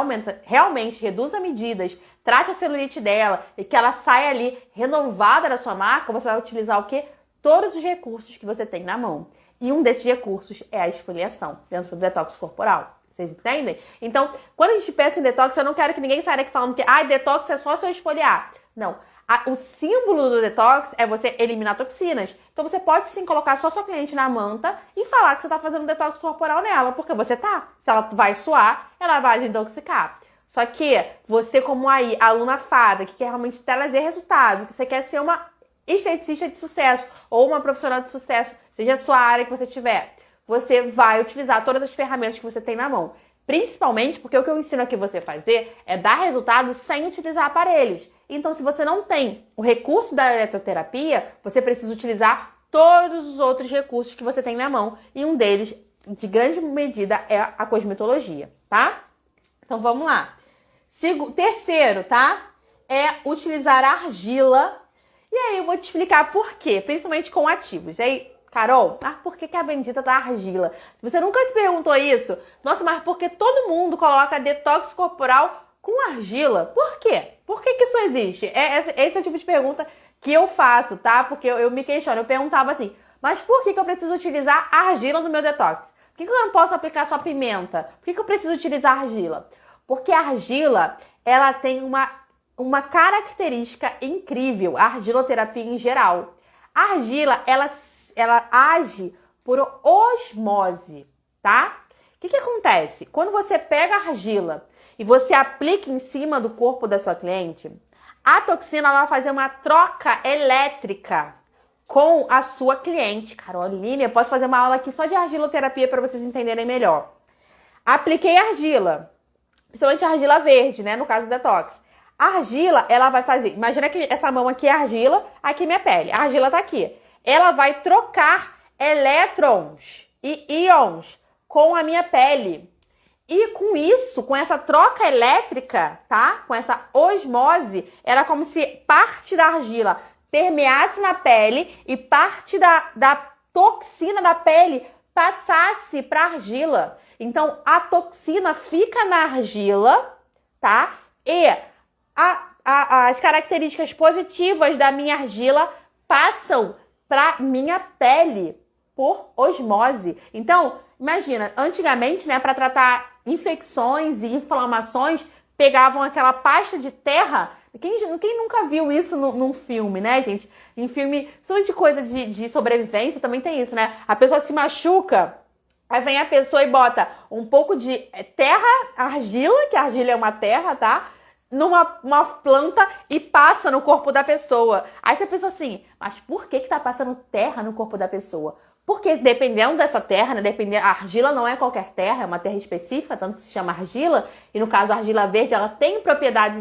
realmente reduza medidas, trate a celulite dela e que ela saia ali renovada da sua marca, você vai utilizar o quê? Todos os recursos que você tem na mão. E um desses recursos é a esfoliação dentro do detox corporal. Vocês entendem? Então, quando a gente pensa em detox, eu não quero que ninguém saia daqui falando que detox é só se eu esfoliar. Não. O símbolo do detox é você eliminar toxinas. Então, você pode sim colocar só sua cliente na manta e falar que você está fazendo um detox corporal nela, porque você tá. Se ela vai suar, ela vai desintoxicar. Só que você, como aluna fada, que quer realmente trazer resultado, que você quer ser uma esteticista de sucesso ou uma profissional de sucesso, seja a sua área que você tiver, você vai utilizar todas as ferramentas que você tem na mão. Principalmente porque o que eu ensino aqui você fazer é dar resultado sem utilizar aparelhos. Então, se você não tem o recurso da eletroterapia, você precisa utilizar todos os outros recursos que você tem na mão. E um deles, de grande medida, é a cosmetologia, tá? Então, vamos lá. Terceiro, tá? É utilizar argila. E aí, eu vou te explicar por quê, principalmente com ativos. E aí, Carol, por que a bendita da argila? Você nunca se perguntou isso? Nossa, mas por que todo mundo coloca detox corporal com argila? Por quê? Por que isso existe? Esse é o tipo de pergunta que eu faço, tá? Porque eu me questiono, eu perguntava assim, mas por que eu preciso utilizar argila no meu detox? Por que eu não posso aplicar só pimenta? Por que eu preciso utilizar argila? Porque a argila, ela tem uma característica incrível, a argiloterapia em geral. A argila, ela age por osmose, tá? O que acontece? Quando você pega a argila e você aplica em cima do corpo da sua cliente, a toxina ela vai fazer uma troca elétrica com a sua cliente. Caroline, eu posso fazer uma aula aqui só de argiloterapia para vocês entenderem melhor. Apliquei argila, principalmente a argila verde, né? No caso do detox. A argila, ela vai fazer... Imagina que essa mão aqui é argila, aqui é minha pele. A argila tá aqui. Ela vai trocar elétrons e íons com a minha pele. E com isso, com essa troca elétrica, tá? Com essa osmose, era como se parte da argila permeasse na pele e parte da toxina da pele passasse para a argila. Então, a toxina fica na argila, tá? E as características positivas da minha argila passam para minha pele por osmose. Então, imagina, antigamente, né, para tratar infecções e inflamações, pegavam aquela pasta de terra. Quem nunca viu isso num filme, né, gente? Em filme, principalmente de coisa de sobrevivência, também tem isso, né? A pessoa se machuca, aí vem a pessoa e bota um pouco de terra, argila, que a argila é uma terra, tá? Numa planta e passa no corpo da pessoa. Aí você pensa assim, mas por que tá passando terra no corpo da pessoa? Porque dependendo dessa terra, né, a argila não é qualquer terra, é uma terra específica, tanto que se chama argila, e no caso a argila verde, ela tem propriedades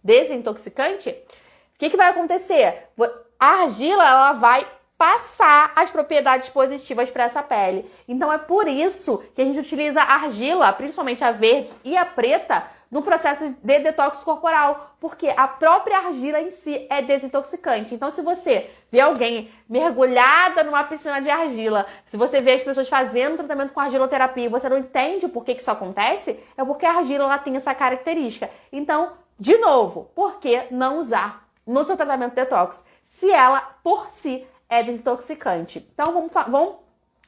desintoxicante. O que vai acontecer? A argila, ela vai passar as propriedades positivas para essa pele. Então é por isso que a gente utiliza a argila, principalmente a verde e a preta, no processo de detox corporal, porque a própria argila em si é desintoxicante. Então, se você vê alguém mergulhada numa piscina de argila, se você vê as pessoas fazendo tratamento com argiloterapia e você não entende por que isso acontece, é porque a argila ela tem essa característica. Então, de novo, por que não usar no seu tratamento detox, se ela, por si, é desintoxicante? Então, vamos.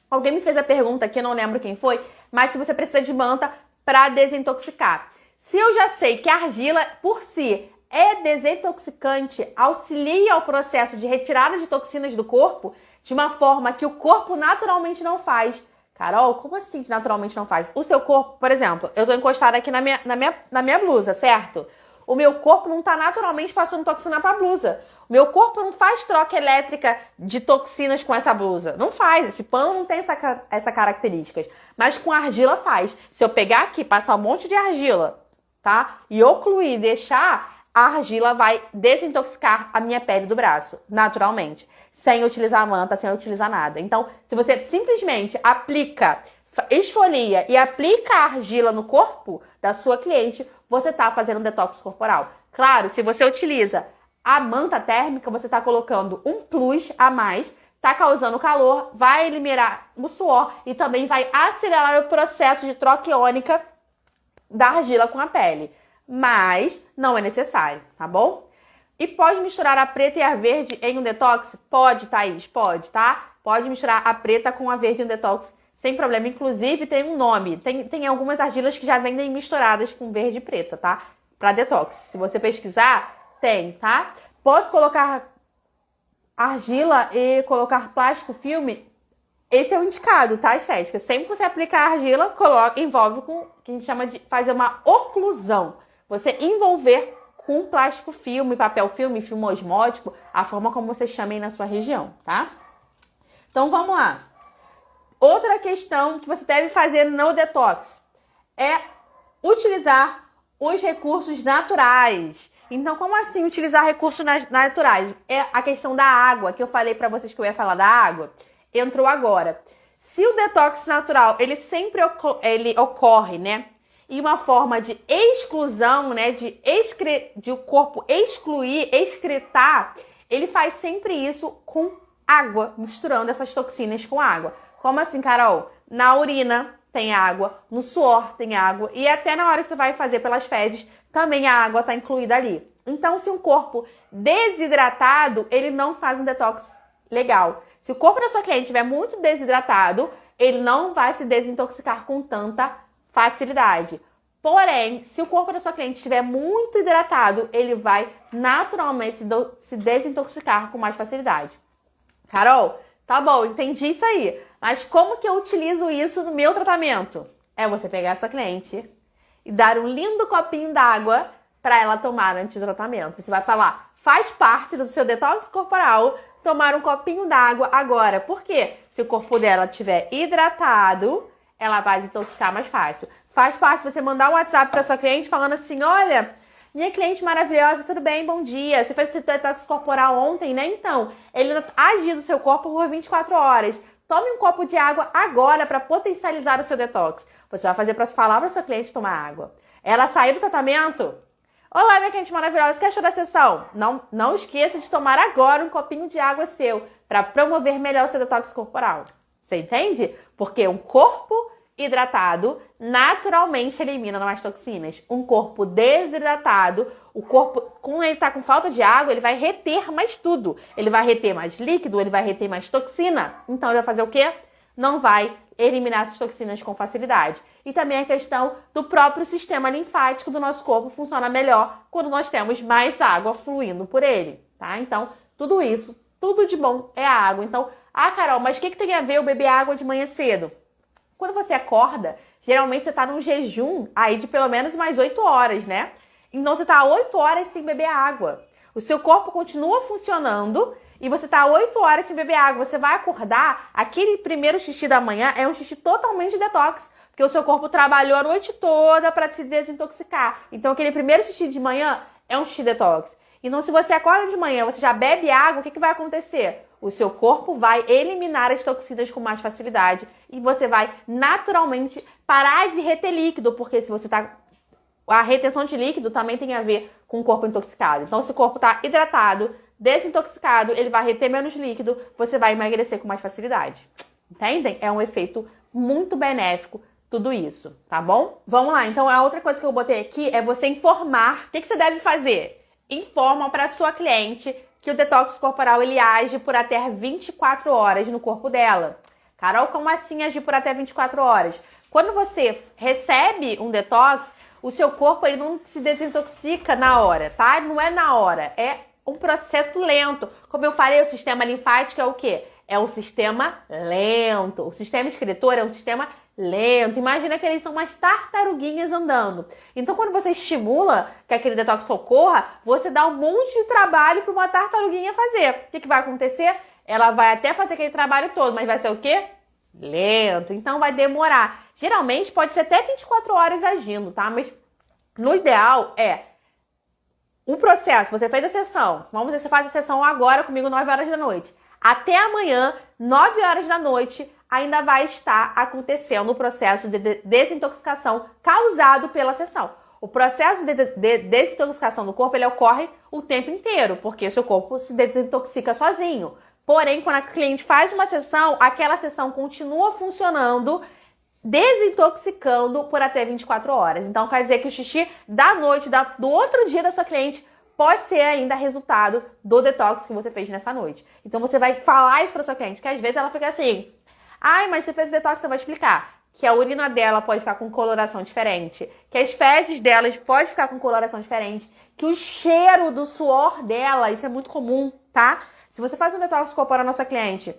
Alguém me fez a pergunta aqui, eu não lembro quem foi, mas se você precisa de manta para desintoxicar. Se eu já sei que a argila, por si, é desintoxicante, auxilia o processo de retirada de toxinas do corpo de uma forma que o corpo naturalmente não faz. Carol, como assim que naturalmente não faz? O seu corpo, por exemplo, eu tô encostada aqui na minha blusa, certo? O meu corpo não tá naturalmente passando toxina pra blusa. O meu corpo não faz troca elétrica de toxinas com essa blusa. Não faz. Esse pano não tem essa característica. Mas com argila faz. Se eu pegar aqui, passar um monte de argila, tá? E ocluir, deixar, a argila vai desintoxicar a minha pele do braço, naturalmente. Sem utilizar manta, sem utilizar nada. Então, se você simplesmente esfolia e aplica a argila no corpo da sua cliente, você tá fazendo um detox corporal. Claro, se você utiliza a manta térmica, você tá colocando um plus a mais, tá causando calor, vai eliminar o suor e também vai acelerar o processo de troca iônica da argila com a pele. Mas não é necessário, tá bom? E pode misturar a preta e a verde em um detox? Pode, Thaís, pode, tá? Pode misturar a preta com a verde em um detox sem problema. Inclusive, tem um nome. Tem algumas argilas que já vendem misturadas com verde e preta, tá? Pra detox. Se você pesquisar, tem, tá? Posso colocar argila e colocar plástico filme? Esse é o indicado, tá, estética? Sempre que você aplicar a argila, envolve com o que a gente chama de fazer uma oclusão. Você envolver com plástico filme, papel filme, filme osmótico, a forma como você chama aí na sua região, tá? Então, vamos lá. Outra questão que você deve fazer no detox é utilizar os recursos naturais. Então, como assim utilizar recursos naturais? É a questão da água, que eu falei pra vocês que eu ia falar da água, entrou agora. Se o detox natural, ele sempre ocorre, né, em uma forma de exclusão, né, de o corpo excluir, excretar, ele faz sempre isso com água, misturando essas toxinas com água. Como assim, Carol? Na urina tem água, no suor tem água e até na hora que você vai fazer pelas fezes, também a água está incluída ali. Então, se um corpo desidratado, ele não faz um detox legal. Se o corpo da sua cliente estiver muito desidratado, ele não vai se desintoxicar com tanta facilidade. Porém, se o corpo da sua cliente estiver muito hidratado, ele vai naturalmente se desintoxicar com mais facilidade. Carol, tá bom, entendi isso aí. Mas como que eu utilizo isso no meu tratamento? É você pegar a sua cliente e dar um lindo copinho d'água para ela tomar antes do tratamento. Você vai falar, faz parte do seu detox corporal tomar um copinho d'água agora. Por quê? Se o corpo dela estiver hidratado, ela vai desintoxicar mais fácil. Faz parte você mandar um WhatsApp para sua cliente falando assim, olha, minha cliente maravilhosa, tudo bem? Bom dia. Você fez o detox corporal ontem, né? Então, ele agiu no seu corpo por 24 horas. Tome um copo de água agora para potencializar o seu detox. Você vai fazer para falar para sua cliente tomar água. Ela sair do tratamento... Olá, minha cliente maravilhosa, o que achou da sessão? Não esqueça de tomar agora um copinho de água seu para promover melhor o seu detox corporal. Você entende? Porque um corpo hidratado naturalmente elimina mais toxinas. Um corpo desidratado, o corpo, quando ele está com falta de água, ele vai reter mais tudo. Ele vai reter mais líquido, ele vai reter mais toxina. Então ele vai fazer o quê? Não vai eliminar essas toxinas com facilidade. E também a questão do próprio sistema linfático do nosso corpo funciona melhor quando nós temos mais água fluindo por ele, tá? Então, tudo isso, tudo de bom é a água. Então, Carol, mas o que tem a ver eu beber água de manhã cedo? Quando você acorda, geralmente você está num jejum aí de pelo menos mais 8 horas, né? Então, você está 8 horas sem beber água. O seu corpo continua funcionando e você está 8 horas sem beber água. Você vai acordar, aquele primeiro xixi da manhã é um xixi totalmente detox, porque o seu corpo trabalhou a noite toda para se desintoxicar. Então, aquele primeiro xixi de manhã é um xixi detox. Então, se você acorda de manhã, você já bebe água, o que vai acontecer? O seu corpo vai eliminar as toxinas com mais facilidade e você vai naturalmente parar de reter líquido, porque se você tá... A retenção de líquido também tem a ver com o corpo intoxicado. Então, se o corpo está hidratado, desintoxicado, ele vai reter menos líquido, você vai emagrecer com mais facilidade. Entendem? É um efeito muito benéfico tudo isso, tá bom? Vamos lá, então a outra coisa que eu botei aqui é você informar. O que você deve fazer? Informa para sua cliente que o detox corporal ele age por até 24 horas no corpo dela. Carol, como assim agir por até 24 horas? Quando você recebe um detox, o seu corpo ele não se desintoxica na hora, tá? Não é na hora, é um processo lento. Como eu falei, o sistema linfático é o quê? É um sistema lento. O sistema excretor é um sistema lento. Imagina que eles são umas tartaruguinhas andando. Então, quando você estimula que aquele detox ocorra, você dá um monte de trabalho para uma tartaruguinha fazer. O que vai acontecer? Ela vai até fazer aquele trabalho todo, mas vai ser o quê? Lento. Então, vai demorar. Geralmente, pode ser até 24 horas agindo, tá? Mas no ideal é o processo. Você fez a sessão. Vamos dizer que você faz a sessão agora comigo 9 horas da noite. Até amanhã, 9 horas da noite, ainda vai estar acontecendo o processo de desintoxicação causado pela sessão. O processo de desintoxicação do corpo, ele ocorre o tempo inteiro, porque o seu corpo se desintoxica sozinho. Porém, quando a cliente faz uma sessão, aquela sessão continua funcionando, desintoxicando por até 24 horas. Então, quer dizer que o xixi da noite, do outro dia da sua cliente, pode ser ainda resultado do detox que você fez nessa noite. Então, você vai falar isso para sua cliente, que às vezes ela fica assim... Ai, mas você fez o detox, você vai explicar que a urina dela pode ficar com coloração diferente, que as fezes delas podem ficar com coloração diferente, que o cheiro do suor dela, isso é muito comum, tá? Se você faz um detox corporal na nossa cliente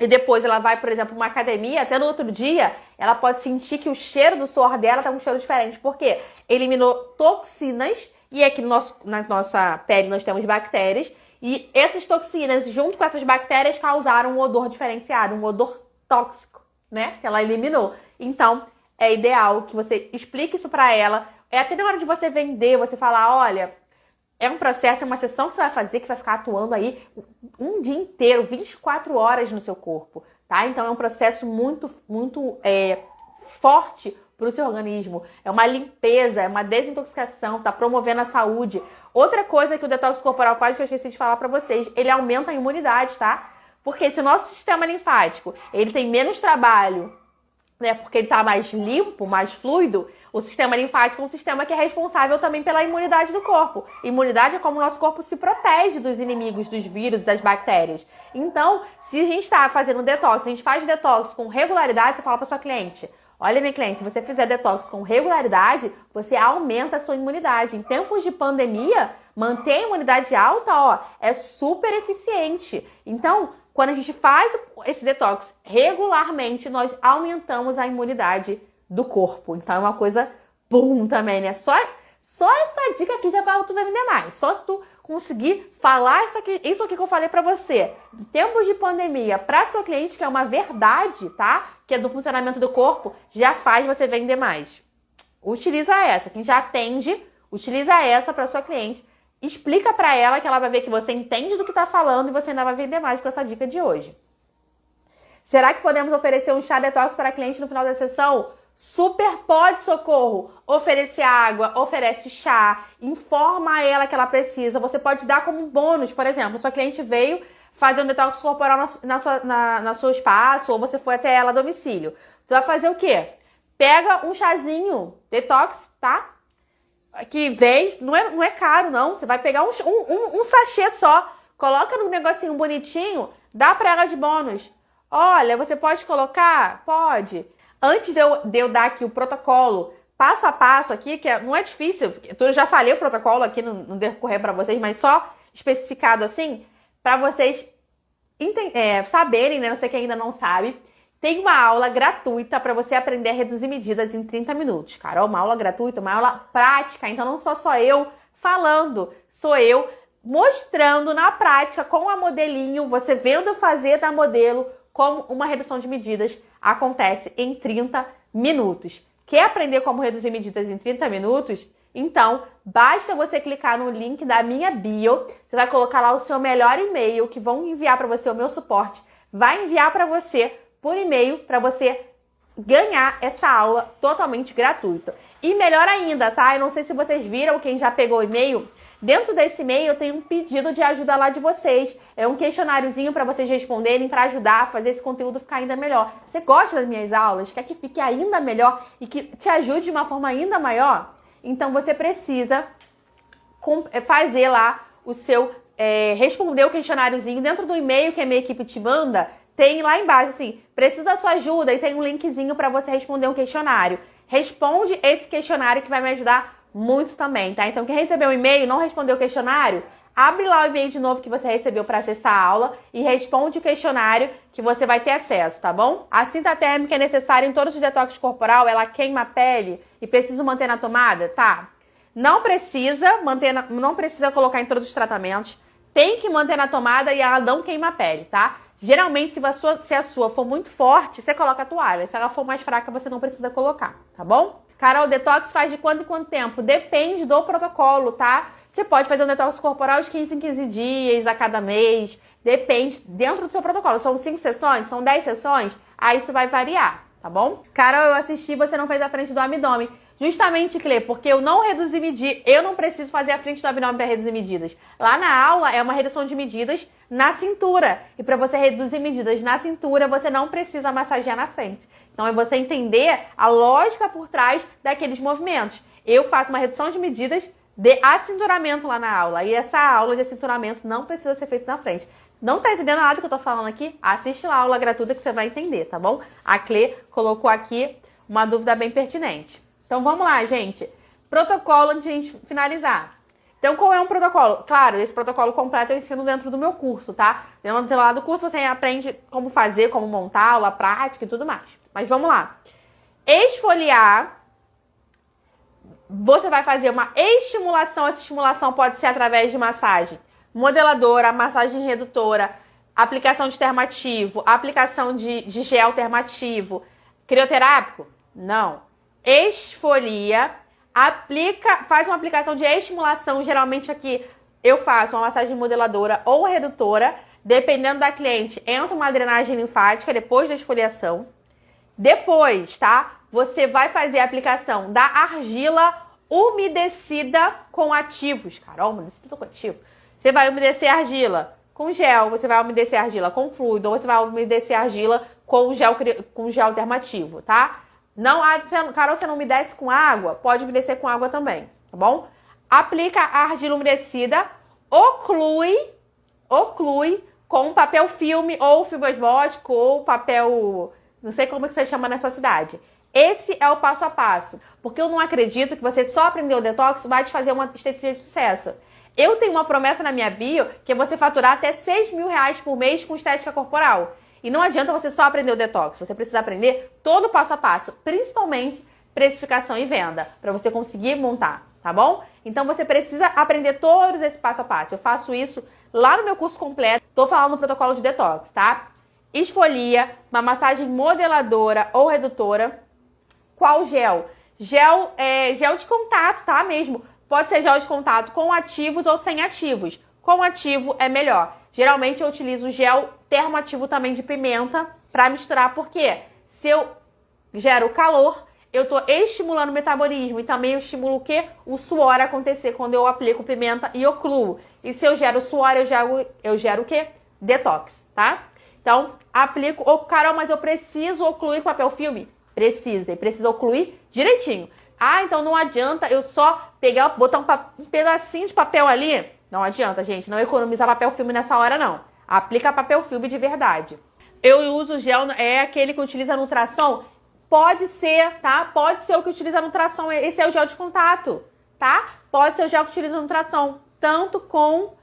e depois ela vai, por exemplo, para uma academia, até no outro dia, ela pode sentir que o cheiro do suor dela tá com um cheiro diferente. Por quê? Eliminou toxinas e aqui na nossa pele nós temos bactérias e essas toxinas, junto com essas bactérias, causaram um odor diferenciado, um odor tóxico, né? Que ela eliminou. Então, é ideal que você explique isso pra ela. É até na hora de você vender, você falar, olha, é um processo, é uma sessão que você vai fazer que vai ficar atuando aí um dia inteiro, 24 horas no seu corpo, tá? Então, é um processo muito forte pro seu organismo. É uma limpeza, é uma desintoxicação, tá promovendo a saúde. Outra coisa que o detox corporal faz, que eu esqueci de falar pra vocês, ele aumenta a imunidade, tá? Porque se o nosso sistema linfático ele tem menos trabalho, né, porque ele está mais limpo, mais fluido, o sistema linfático é um sistema que é responsável também pela imunidade do corpo. Imunidade é como o nosso corpo se protege dos inimigos, dos vírus, das bactérias. Então, se a gente está fazendo detox, a gente faz detox com regularidade, você fala para sua cliente, olha, minha cliente, se você fizer detox com regularidade, você aumenta a sua imunidade. Em tempos de pandemia, manter a imunidade alta, ó, é super eficiente. Então, quando a gente faz esse detox regularmente, nós aumentamos a imunidade do corpo. Então, é uma coisa boom também, né? Só essa dica aqui já vai tu vai vender mais. Só tu conseguir falar isso aqui que eu falei pra você. Em tempos de pandemia, pra sua cliente, que é uma verdade, tá? Que é do funcionamento do corpo, já faz você vender mais. Utiliza essa. Quem já atende, utiliza essa pra sua cliente. Explica pra ela que ela vai ver que você entende do que tá falando e você ainda vai vender mais com essa dica de hoje. Será que podemos oferecer um chá detox para a cliente no final da sessão? super pode socorro, oferecer água, oferece chá, informa a ela que ela precisa. Você pode dar como bônus, por exemplo, sua cliente veio fazer um detox corporal na seu espaço, ou você foi até ela a domicílio. Você vai fazer o quê? Pega um chazinho detox, tá? Que vem, não é caro não, você vai pegar um sachê só, coloca num negocinho bonitinho, dá pra ela de bônus. Olha, você pode colocar? Pode. Antes de eu dar aqui o protocolo, passo a passo aqui, que não é difícil, eu já falei o protocolo aqui no decorrer para vocês, mas só especificado assim, para vocês saberem, né? Não sei quem ainda não sabe, tem uma aula gratuita para você aprender a reduzir medidas em 30 minutos. Carol, uma aula gratuita, uma aula prática, então não sou só eu falando, sou eu mostrando na prática com a modelinho, você vendo eu fazer da modelo, como uma redução de medidas acontece em 30 minutos. Quer aprender como reduzir medidas em 30 minutos? Então, basta você clicar no link da minha bio, você vai colocar lá o seu melhor e-mail, que vão enviar para você o meu suporte, vai enviar para você por e-mail para você ganhar essa aula totalmente gratuita. E melhor ainda, tá? Eu não sei se vocês viram, quem já pegou o e-mail, dentro desse e-mail eu tenho um pedido de ajuda lá de vocês. É um questionáriozinho para vocês responderem, para ajudar a fazer esse conteúdo ficar ainda melhor. Você gosta das minhas aulas? Quer que fique ainda melhor e que te ajude de uma forma ainda maior? Então você precisa fazer lá o seu... responder o questionáriozinho dentro do e-mail que a minha equipe te manda. Tem lá embaixo assim, precisa da sua ajuda e tem um linkzinho para você responder um questionário. Responde esse questionário que vai me ajudar muito também, tá? Então, quem recebeu o e-mail, não respondeu o questionário, abre lá o e-mail de novo que você recebeu para acessar a aula e responde o questionário que você vai ter acesso, tá bom? A cinta térmica é necessária em todos os detox corporal, ela queima a pele e preciso manter na tomada? Tá. Não precisa colocar em todos os tratamentos, tem que manter na tomada e ela não queima a pele, tá? Geralmente, se a sua for muito forte, você coloca a toalha. Se ela for mais fraca, você não precisa colocar, tá bom? Carol, o detox faz de quanto em quanto tempo? Depende do protocolo, tá? Você pode fazer um detox corporal de 15 em 15 dias, a cada mês. Depende, dentro do seu protocolo. São 5 sessões? São 10 sessões? Aí isso vai variar, tá bom? Carol, eu assisti, você não fez a frente do abdômen. Justamente, Clê, porque eu não reduzi medidas, eu não preciso fazer a frente do abdômen para reduzir medidas. Lá na aula é uma redução de medidas na cintura. E para você reduzir medidas na cintura, você não precisa massagear na frente. Então é você entender a lógica por trás daqueles movimentos. Eu faço uma redução de medidas de acinturamento lá na aula. E essa aula de acinturamento não precisa ser feita na frente. Não tá entendendo nada que eu tô falando aqui? Assiste lá a aula gratuita que você vai entender, tá bom? A Clê colocou aqui uma dúvida bem pertinente. Então, vamos lá, gente. Protocolo antes de a gente finalizar. Então, qual é um protocolo? Claro, esse protocolo completo eu ensino dentro do meu curso, tá? Dentro lá do curso você aprende como fazer, como montar, aula prática e tudo mais. Mas vamos lá. Esfoliar. Você vai fazer uma estimulação. Essa estimulação pode ser através de massagem modeladora, massagem redutora, aplicação de termativo, aplicação de gel termativo. Crioterápico? Não. Esfolia, faz uma aplicação de estimulação, geralmente aqui eu faço uma massagem modeladora ou redutora, dependendo da cliente, entra uma drenagem linfática depois da esfoliação. Depois, tá? Você vai fazer a aplicação da argila umedecida com ativos. Carol, umedecida com ativo. Você vai umedecer a argila com gel, você vai umedecer a argila com fluido, ou você vai umedecer a argila com gel termativo, tá? Não, Carol, você não umedece com água? Pode umedecer com água também, tá bom? Aplica a argila umedecida, oclui com papel filme ou fibra osmótico ou papel, não sei como que você chama na sua cidade. Esse é o passo a passo, porque eu não acredito que você só aprender o detox vai te fazer uma esteticista de sucesso. Eu tenho uma promessa na minha bio que é você faturar até R$6.000 por mês com estética corporal. E não adianta você só aprender o detox, você precisa aprender todo o passo a passo, principalmente precificação e venda, para você conseguir montar, tá bom? Então você precisa aprender todos esse passo a passo. Eu faço isso lá no meu curso completo, tô falando do protocolo de detox, tá? Esfolia, uma massagem modeladora ou redutora. Qual gel? Gel de contato, tá mesmo? Pode ser gel de contato com ativos ou sem ativos. Com ativo é melhor. Geralmente eu utilizo gel termoativo também de pimenta para misturar, porque se eu gero calor, eu tô estimulando o metabolismo e também eu estimulo o quê? O suor acontecer quando eu aplico pimenta e ocluo. E se eu gero suor, eu gero o quê? Detox, tá? Então, aplico... Oh, Carol, mas eu preciso ocluir com papel filme? Precisa, e precisa ocluir direitinho. Ah, então não adianta eu só pegar, botar um pedacinho de papel ali. Não adianta, gente, não economizar papel filme nessa hora, não. Aplica papel filme de verdade. Eu uso gel, é aquele que utiliza no ultrassom? Pode ser, tá? Pode ser o que utiliza no ultrassom. Esse é o gel de contato, tá? Pode ser o gel que utiliza no ultrassom. Tanto com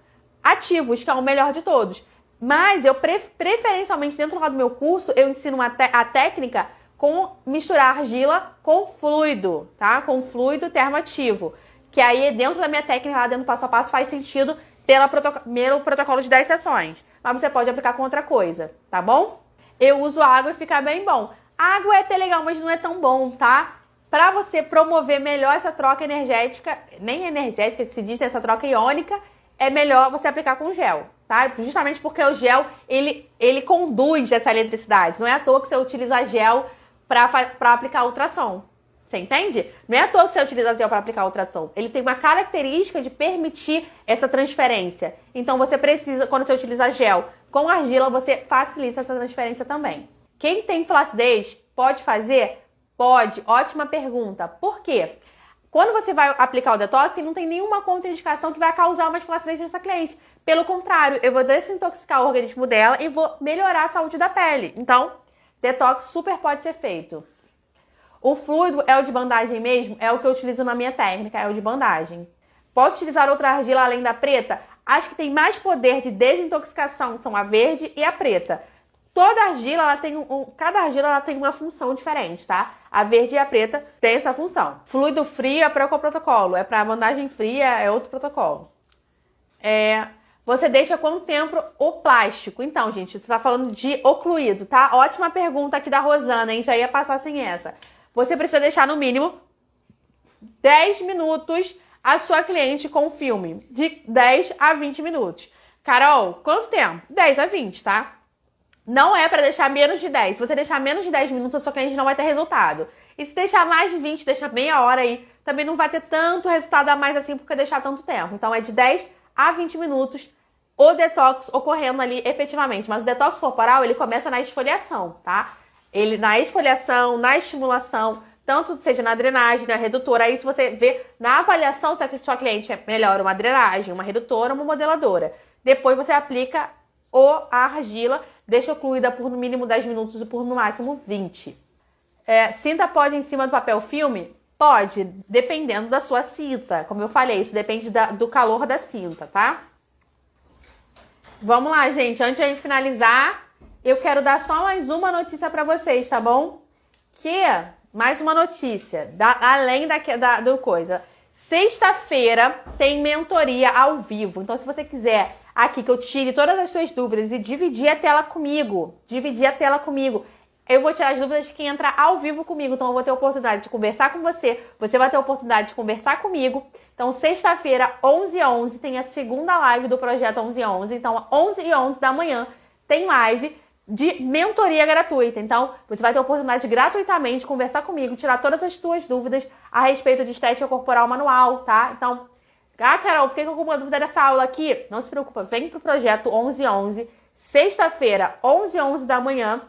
ativos, que é o melhor de todos. Mas eu, preferencialmente, dentro do meu curso, eu ensino a técnica com misturar argila com fluido, tá? Com fluido termoativo. Que aí, dentro da minha técnica, lá dentro do passo a passo, faz sentido pelo protocolo de 10 sessões. Mas você pode aplicar com outra coisa, tá bom? Eu uso água e fica bem bom. Água é até legal, mas não é tão bom, tá? Para você promover melhor essa troca energética, nem energética se diz, essa troca iônica, é melhor você aplicar com gel, tá? Justamente porque o gel, ele conduz essa eletricidade. Não é à toa que você utiliza gel para aplicar ultrassom. Você entende? Não é à toa que você utiliza gel para aplicar ultrassom. Ele tem uma característica de permitir essa transferência. Então você precisa, quando você utiliza gel com argila, você facilita essa transferência também. Quem tem flacidez pode fazer? Pode. Ótima pergunta. Por quê? Quando você vai aplicar o detox, não tem nenhuma contraindicação que vai causar uma flacidez nessa cliente. Pelo contrário, eu vou desintoxicar o organismo dela e vou melhorar a saúde da pele. Então, detox super pode ser feito. O fluido é o de bandagem mesmo? É o que eu utilizo na minha técnica, é o de bandagem. Posso utilizar outra argila além da preta? As que tem mais poder de desintoxicação são a verde e a preta. Toda argila, cada argila ela tem uma função diferente, tá? A verde e a preta têm essa função. Fluido frio é para qual protocolo? É para bandagem fria, é outro protocolo. Você deixa quanto tempo o plástico? Então, gente, você está falando de ocluído, tá? Ótima pergunta aqui da Rosana, hein? Já ia passar sem essa. Você precisa deixar no mínimo 10 minutos a sua cliente com o filme. De 10 a 20 minutos. Carol, quanto tempo? 10 a 20, tá? Não é para deixar menos de 10. Se você deixar menos de 10 minutos, a sua cliente não vai ter resultado. E se deixar mais de 20, deixar meia hora aí, também não vai ter tanto resultado a mais assim, porque deixar tanto tempo. Então é de 10 a 20 minutos o detox ocorrendo ali efetivamente. Mas o detox corporal, ele começa na esfoliação, tá? Ele na esfoliação, na estimulação, tanto seja na drenagem, na redutora. Aí se você vê na avaliação se a sua cliente é melhor uma drenagem, uma redutora, uma modeladora. Depois você aplica a argila, deixa ocluída por no mínimo 10 minutos e por no máximo 20. Cinta pode ir em cima do papel filme? Pode, dependendo da sua cinta. Como eu falei, isso depende do calor da cinta, tá? Vamos lá, gente. Antes de a gente finalizar, eu quero dar só mais uma notícia para vocês, tá bom? Mais uma notícia, além do coisa. Sexta-feira tem mentoria ao vivo. Então, se você quiser aqui que eu tire todas as suas dúvidas e dividir a tela comigo, eu vou tirar as dúvidas de quem entrar ao vivo comigo. Então, eu vou ter a oportunidade de conversar com você. Você vai ter a oportunidade de conversar comigo. Então, sexta-feira, 11h11, tem a segunda live do Projeto 11h11. Então, 11h11 da manhã tem live de mentoria gratuita. Então, você vai ter a oportunidade de gratuitamente conversar comigo, tirar todas as suas dúvidas a respeito de estética corporal manual, tá? Então, Carol, fiquei com alguma dúvida dessa aula aqui? Não se preocupa, vem pro Projeto 11h11, sexta-feira, 11h11 da manhã,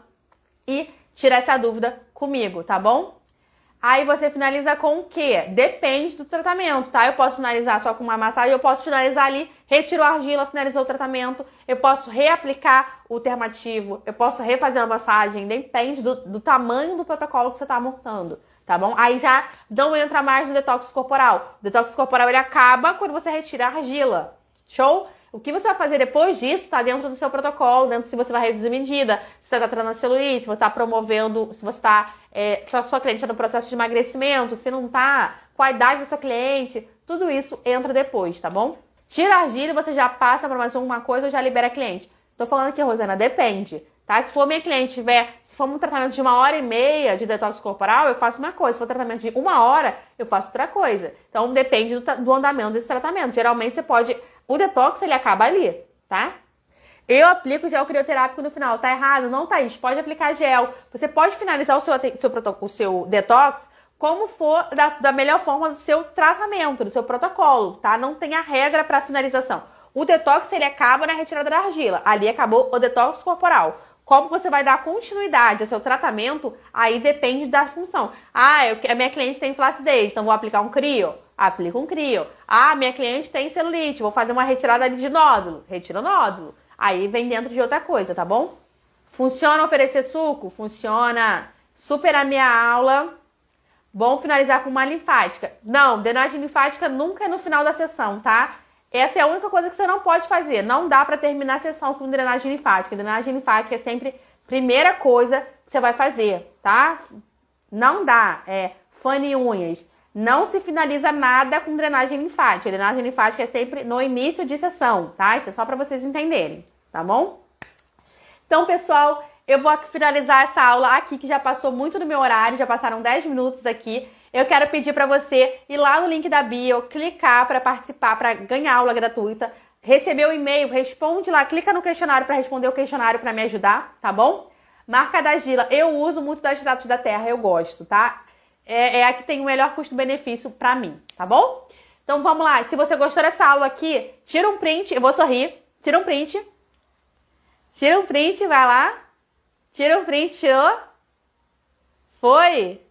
e tirar essa dúvida comigo, tá bom? Aí você finaliza com o quê? Depende do tratamento, tá? Eu posso finalizar só com uma massagem, eu posso finalizar ali, retiro a argila, finalizou o tratamento, eu posso reaplicar o termativo, eu posso refazer uma massagem, depende do tamanho do protocolo que você tá montando, tá bom? Aí já não entra mais no detox corporal. O detox corporal, ele acaba quando você retira a argila. Show? O que você vai fazer depois disso está dentro do seu protocolo, dentro se você vai reduzir medida, se você está tratando a celulite, se você está promovendo, se você está, se a sua cliente está no processo de emagrecimento, se não está, qual a idade da sua cliente, tudo isso entra depois, tá bom? Tira a argila e você já passa para mais alguma coisa ou já libera a cliente. Tô falando aqui, Rosana, depende, tá? Se for minha cliente se for um tratamento de 1h30 de detox corporal, eu faço uma coisa. Se for um tratamento de 1 hora, eu faço outra coisa. Então, depende do andamento desse tratamento. Geralmente, você pode... O detox, ele acaba ali, tá? Eu aplico gel crioterápico no final. Tá errado? Não, Thaís. Pode aplicar gel. Você pode finalizar o seu detox como for da melhor forma do seu tratamento, do seu protocolo, tá? Não tem a regra para finalização. O detox, ele acaba na retirada da argila. Ali acabou o detox corporal. Como você vai dar continuidade ao seu tratamento, aí depende da função. Ah, a minha cliente tem flacidez, então vou aplicar um crio? Aplica um crio. Ah, minha cliente tem celulite, vou fazer uma retirada ali de nódulo. Retira o nódulo. Aí vem dentro de outra coisa, tá bom? Funciona oferecer suco? Funciona. Super a minha aula. Bom finalizar com uma linfática. Não, drenagem linfática nunca é no final da sessão, tá? Essa é a única coisa que você não pode fazer. Não dá pra terminar a sessão com drenagem linfática. Drenagem linfática é sempre a primeira coisa que você vai fazer, tá? Não dá. Fane unhas. Não se finaliza nada com drenagem linfática. Drenagem linfática é sempre no início de sessão, tá? Isso é só pra vocês entenderem, tá bom? Então, pessoal, eu vou finalizar essa aula aqui, que já passou muito do meu horário, já passaram 10 minutos aqui. Eu quero pedir para você ir lá no link da bio, clicar para participar, para ganhar aula gratuita, receber o e-mail, responde lá, clica no questionário para responder o questionário para me ajudar, tá bom? Marca da Gila, eu uso muito das hidratos da terra, eu gosto, tá? É a que tem o melhor custo-benefício para mim, tá bom? Então vamos lá, se você gostou dessa aula aqui, tira um print, eu vou sorrir, tira um print, vai lá, tira um print, tirou? Foi?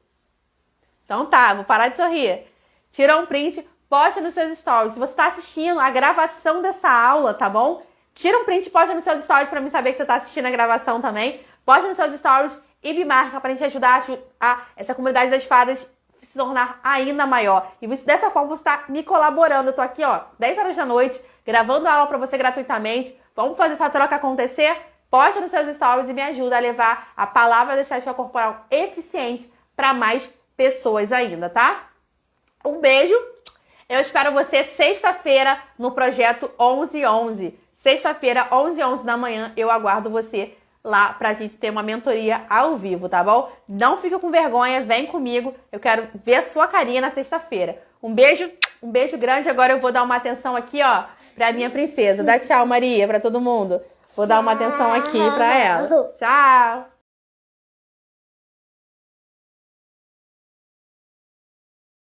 Então tá, vou parar de sorrir. Tira um print, posta nos seus stories. Se você tá assistindo a gravação dessa aula, tá bom? Tira um print, posta nos seus stories pra mim saber que você tá assistindo a gravação também. Posta nos seus stories e me marca pra gente ajudar essa comunidade das fadas se tornar ainda maior. E dessa forma você tá me colaborando. Eu tô aqui, ó, 10 horas da noite, gravando a aula pra você gratuitamente. Vamos fazer essa troca acontecer? Posta nos seus stories e me ajuda a levar a palavra da estética corporal eficiente pra mais pessoas ainda, tá? Um beijo. Eu espero você sexta-feira no projeto 1111. Sexta-feira, 11h11 da manhã, eu aguardo você lá pra gente ter uma mentoria ao vivo, tá bom? Não fica com vergonha, vem comigo. Eu quero ver a sua carinha na sexta-feira. Um beijo grande. Agora eu vou dar uma atenção aqui, ó, pra minha princesa. Dá tchau, Maria, pra todo mundo. Vou dar uma atenção aqui pra ela. Tchau!